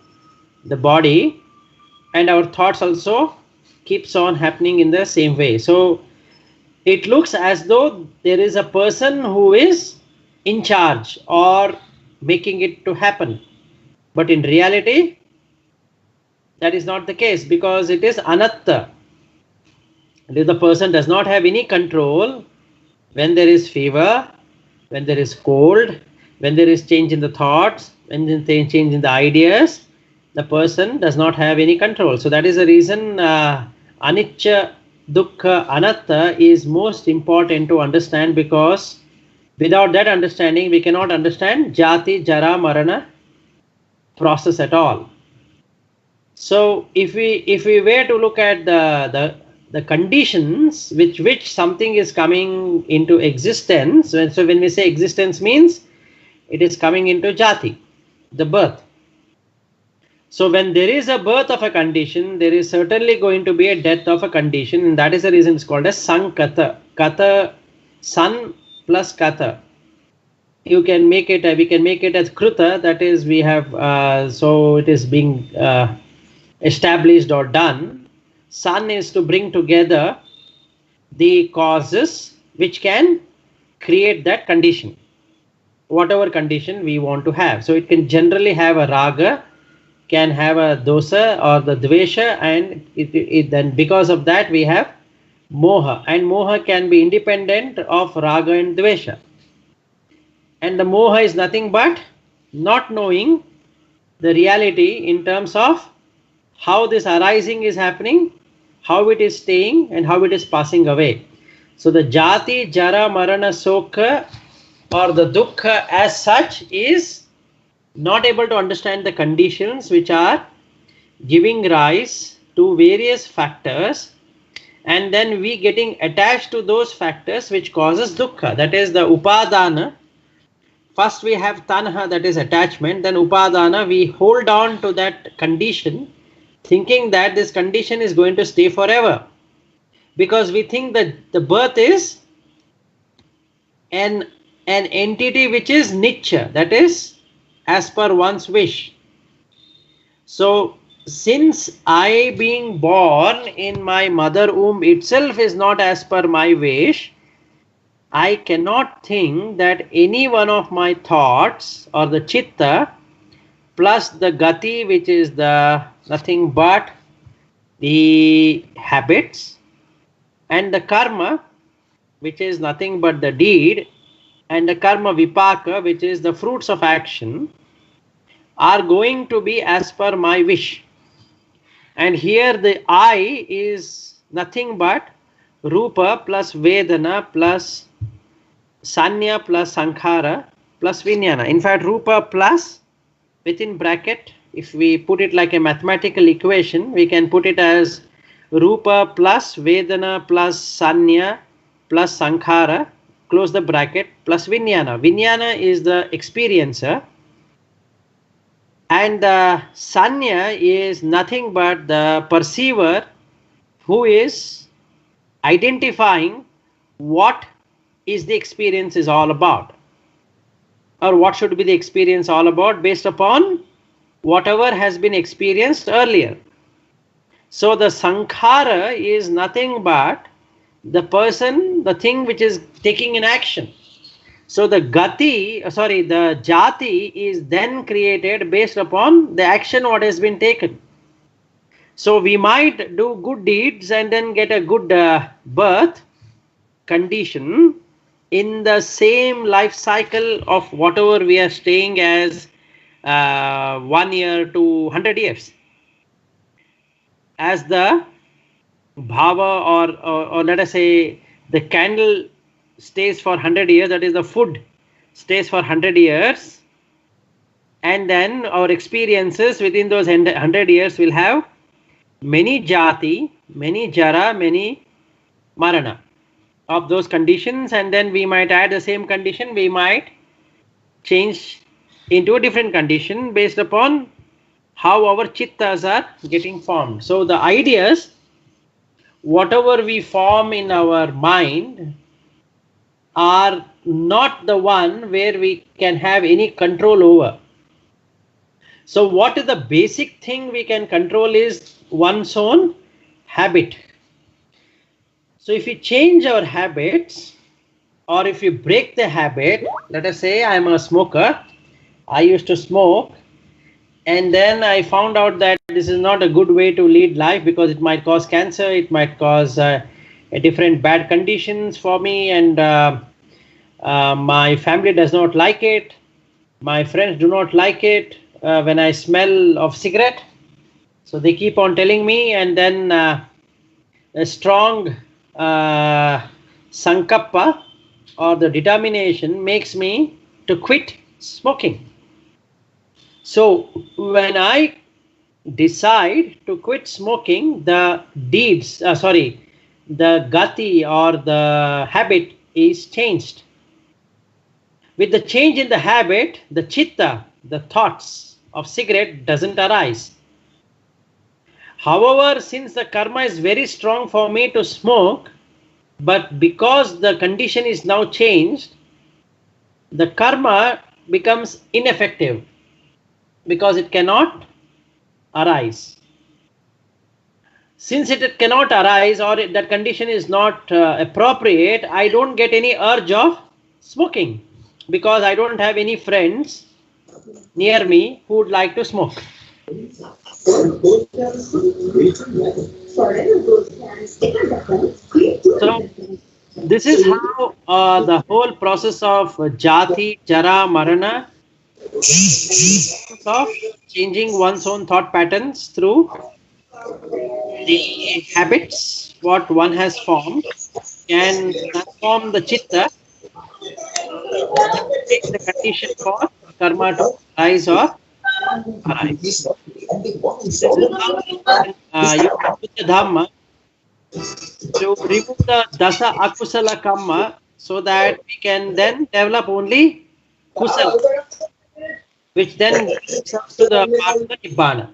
B: the body, and our thoughts also keeps on happening in the same way. So it looks as though there is a person who is in charge or making it to happen, but in reality that is not the case, because it is anatta. The person does not have any control when there is fever, when there is cold, when there is change in the thoughts, when there is change in the ideas. the person does not have any control. So that is the reason anicca, dukkha, anatta is most important to understand, because without that understanding we cannot understand jati, jara, marana process at all. So if we were to look at the conditions which something is coming into existence, so when we say existence means it is coming into jati, the birth. So when there is a birth of a condition, there is certainly going to be a death of a condition, and that is the reason it's called as sankata. Kata, sun plus kata. You can make it, we can make it as kruta, that is we have, so it is being established or done. Sun is to bring together the causes which can create that condition, whatever condition we want to have. So it can generally have a raga, can have a dosa or the dvesha, and then because of that we have moha, and moha can be independent of raga and dvesha. And the moha is nothing but not knowing the reality in terms of how this arising is happening, how it is staying, and how it is passing away. So the jati, jara, marana, soka or the dukkha as such is not able to understand the conditions which are giving rise to various factors, and then we getting attached to those factors which causes dukkha, that is the upadana. First we have tanha, that is attachment, then upadana, we hold on to that condition thinking that this condition is going to stay forever, because we think that the birth is an entity which is nicha, that is as per one's wish. So since I being born in my mother womb itself is not as per my wish, I cannot think that any one of my thoughts or the chitta plus the gati, which is the nothing but the habits, and the karma, which is nothing but the deed, and the karma vipaka, which is the fruits of action, are going to be as per my wish. And here the I is nothing but rupa plus vedana plus sanya plus sankhara plus vijnana. In fact, rupa plus, within bracket, if we put it like a mathematical equation, we can put it as rupa plus vedana plus sanya plus sankhara, close the bracket, plus vijnana. Vijnana is the experiencer, and the sanya is nothing but the perceiver who is identifying what is the experience is all about, or what should be the experience all about based upon whatever has been experienced earlier. So the sankhara is nothing but the person, the thing which is taking in action. So the the jati is then created based upon the action what has been taken. So we might do good deeds and then get a good birth condition in the same life cycle of whatever we are staying as 1 year to 100 years. As the bhava, or let us say the candle stays for 100 years, that is the food stays for 100 years, and then our experiences within those 100 years will have many jati, many jara, many marana of those conditions, and then we might add the same condition, we might change into a different condition based upon how our chittas are getting formed. So the ideas, whatever we form in our mind, are not the one where we can have any control over. So what is the basic thing we can control is one's own habit. So if we change our habits, or if we break the habit, let us say I am a smoker, I used to smoke, and then I found out that this is not a good way to lead life because it might cause cancer, it might cause a different bad conditions for me, and my family does not like it, my friends do not like it, when I smell of cigarette. So they keep on telling me, and then a strong sankappa or the determination makes me to quit smoking. So when I decide to quit smoking, the the gati or the habit is changed. With the change in the habit, the chitta, the thoughts of cigarette doesn't arise. However, since the karma is very strong for me to smoke, but because the condition is now changed, the karma becomes ineffective because it cannot arise. Since it cannot arise, or that condition is not appropriate, I don't get any urge of smoking because I don't have any friends near me who would like to smoke. So this is how the whole process of Jati, Jara, Marana, of changing one's own thought patterns through the habits what one has formed can transform the chitta, take the condition for karma to rise or arise. This is how you can use the dhamma to remove the dasa akusala karma so that we can then develop only kusala, which then brings us to the path of the nibbana.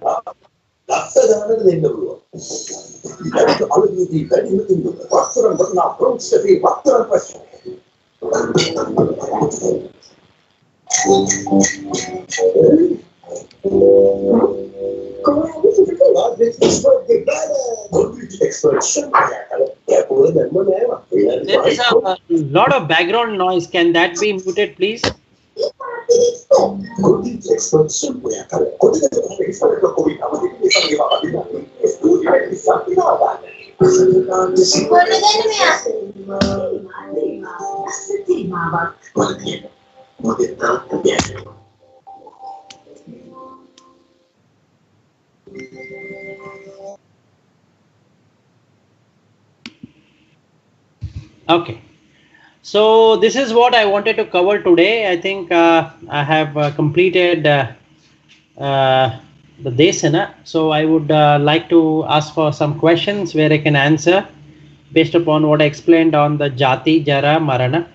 B: There is a lot of background noise. Can that be muted, please? Okay. So this is what I wanted to cover today. I think I have completed the Desana. So I would like to ask for some questions where I can answer based upon what I explained on the Jati, Jara, Marana.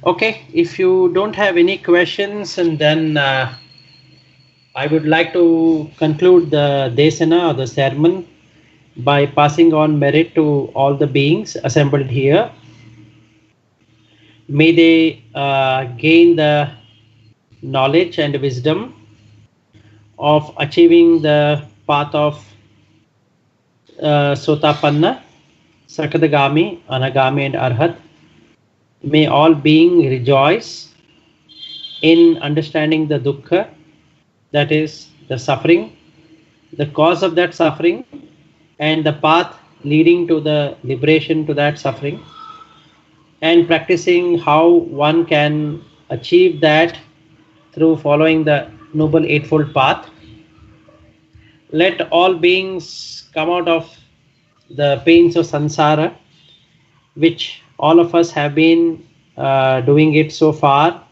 B: Okay, if you don't have any questions, and then I would like to conclude the Desana or the sermon by passing on merit to all the beings assembled here. May they gain the knowledge and wisdom of achieving the path of Sotapanna, Sakadagami, Anagami, and Arhat. May all beings rejoice in understanding the dukkha, that is the suffering, the cause of that suffering, and the path leading to the liberation to that suffering, and practicing how one can achieve that through following the Noble Eightfold Path. Let all beings come out of the pains of samsara, which all of us have been doing it so far.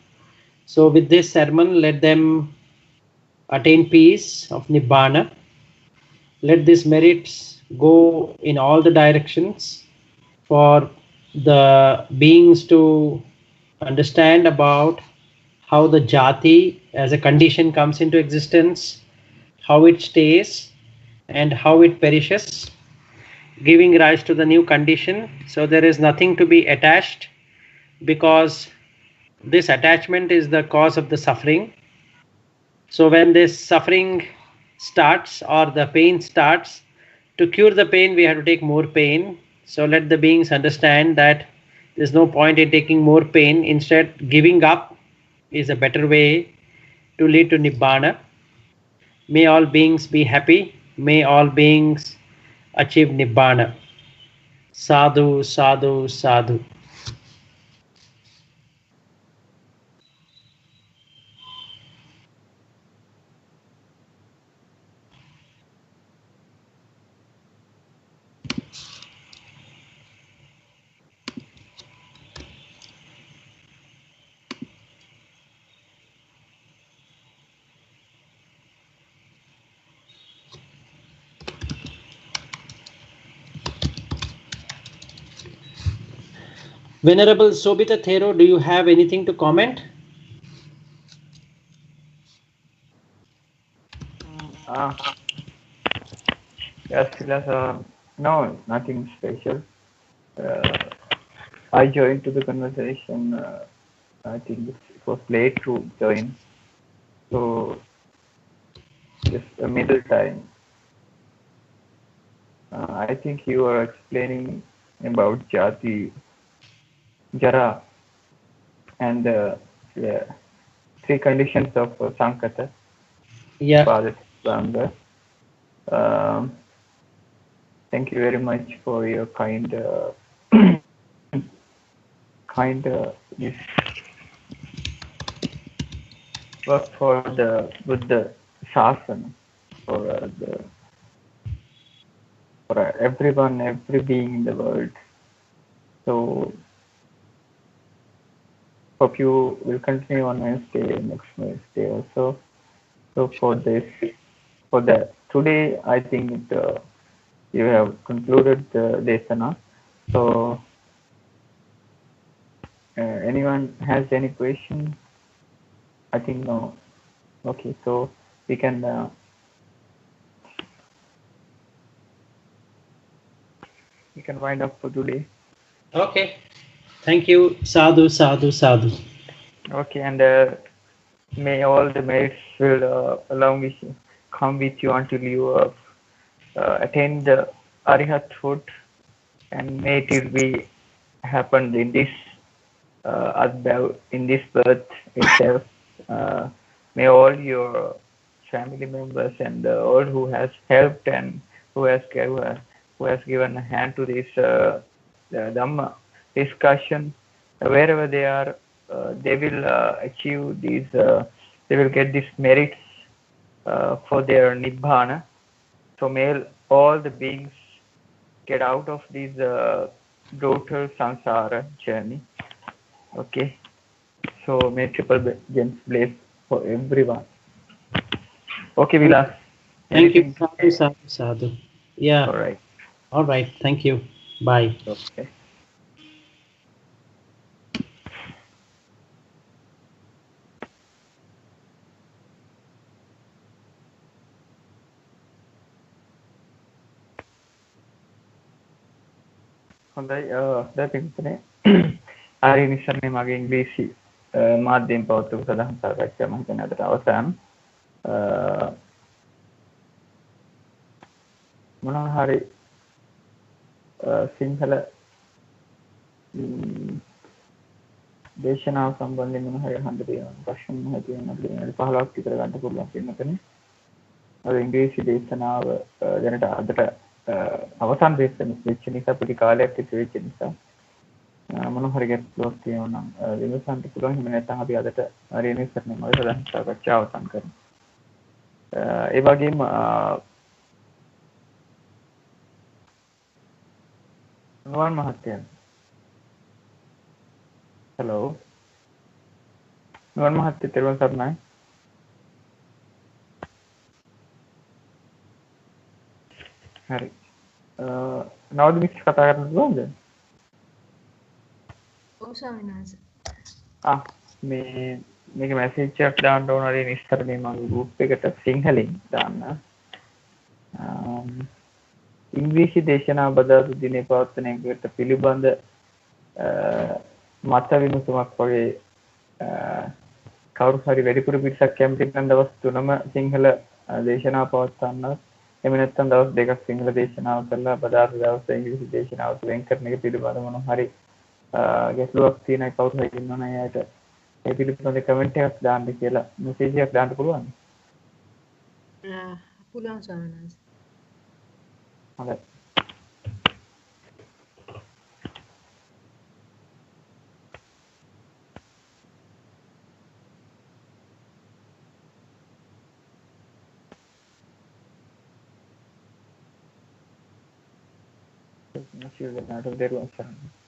B: So with this sermon, let them attain peace of Nibbana. Let these merits go in all the directions for the beings to understand about how the Jati as a condition comes into existence, how it stays, and how it perishes, giving rise to the new condition. So there is nothing to be attached, because this attachment is the cause of the suffering. So when this suffering starts or the pain starts, to cure the pain, we have to take more pain. So let the beings understand that there's no point in taking more pain. Instead, giving up is a better way to lead to Nibbana. May all beings be happy. May all beings achieve Nibbana. Sadhu, sadhu, sadhu. Venerable Sobita Thero, do you have anything to comment?
C: Yes, Silas, no, nothing special. I joined to the conversation. I think it was late to join, so just a middle time. I think you are explaining about Jati, Jara, and yeah, three conditions of Sankata.
B: Yeah.
C: Father Sangha. Thank you very much for your kind this work for the Buddha Shasana, for everyone, every being in the world. So hope you will continue on Wednesday, next Wednesday also. So for that today, I think you have concluded the Desana. So anyone has any question? I think no. Okay, so we can wind up for today.
B: Okay. Thank you. Sadhu, sadhu, sadhu.
C: Okay, and may all the merits will come with you until you attain the Arihathood, and may it will be happened in this in this birth itself. May all your family members and all who has helped and who has given a hand to this Dhamma discussion, wherever they are, they will achieve these. They will get these merits for their nibbana. So may all the beings get out of this brutal samsara journey. Okay. So may triple gems bless for everyone. Okay, Vilas.
B: Thank you. Sadhu, sadhu, sadhu. Yeah.
C: All right.
B: All right. Thank you. Bye.
C: Okay. හොඳයි දැන් පිටුනේ හරි නිසන්නේ මගේ ඉංග්‍රීසි මාධ්‍යයෙන් පවත්වපු සඳහන් සාකච්ඡා මම හිතන්නේ අදට අවසන් මොනවා හරි සිංහල දේශනාව සම්බන්ධයෙන් මොනවා හරි අහන්න තියෙනවා ප්‍රශ්න මොනවා තියෙනවද කියලා 15ක් විතර ගන්න පුළුවන් පින්නතනේ අද ඉංග්‍රීසි දේශනාව දැනට අදට අවසන් වෙච්ච නිසා පොඩි කාලයක් ඉතුරු වෙච්ච නිසා මොන හරි ගැටලුවක් තියෙනවා නම් විමසන්න පුළුවන්. එහෙම නැත්නම් අපි අදට හරියන ඉස්සරනේ මොකද සදාන් සාකච්ඡාව අවසන් කරමු. ඒ වගේම නුවන් මහත්තයා hello නුවන් මහත්තයා තෙරුවන් සරණයි. හරි නවද මික්ස් කතා කරන්න පුළුවන්ද?
D: ඔව් ස්වාමීන් වහන්සේ.
C: මේක මැසේජ් එකක් දාන්න ඕන හරි ඉස්සරනේ මම ගෲප් එකට සිංහලෙන් දාන්න. ඉංග්‍රීසි දේශනා බදාදු දිනේ පවත්වන එකට පිළිබඳ මත විමසුමක් වගේ කවුරු හරි වැඩිපුර පිටසක් කැමති නම් දවස් 3ම සිංහල දේශනා පවත්වන්න. එහෙම නැත්නම් දවස් දෙකක් සිංහල දේශනාව කරලා බදාදා දවස් ඉංග්‍රීසි දේශනාවට වෙන් කරන එක පිළිබඳව මොන හරි ගැටලුවක් තියෙන කවුරු හරි ඉන්නවනම් එයාට ඒ පිළිබඳව කමෙන්ට් එකක් දාන්න කියලා මෙසේජ් එකක් දාන්න පුළුවන්.
D: පුළුවන් ස්වාමීන් වහන්සේ.
C: හොඳයි. සියලු දෙනාට දරුවන් සරණයි.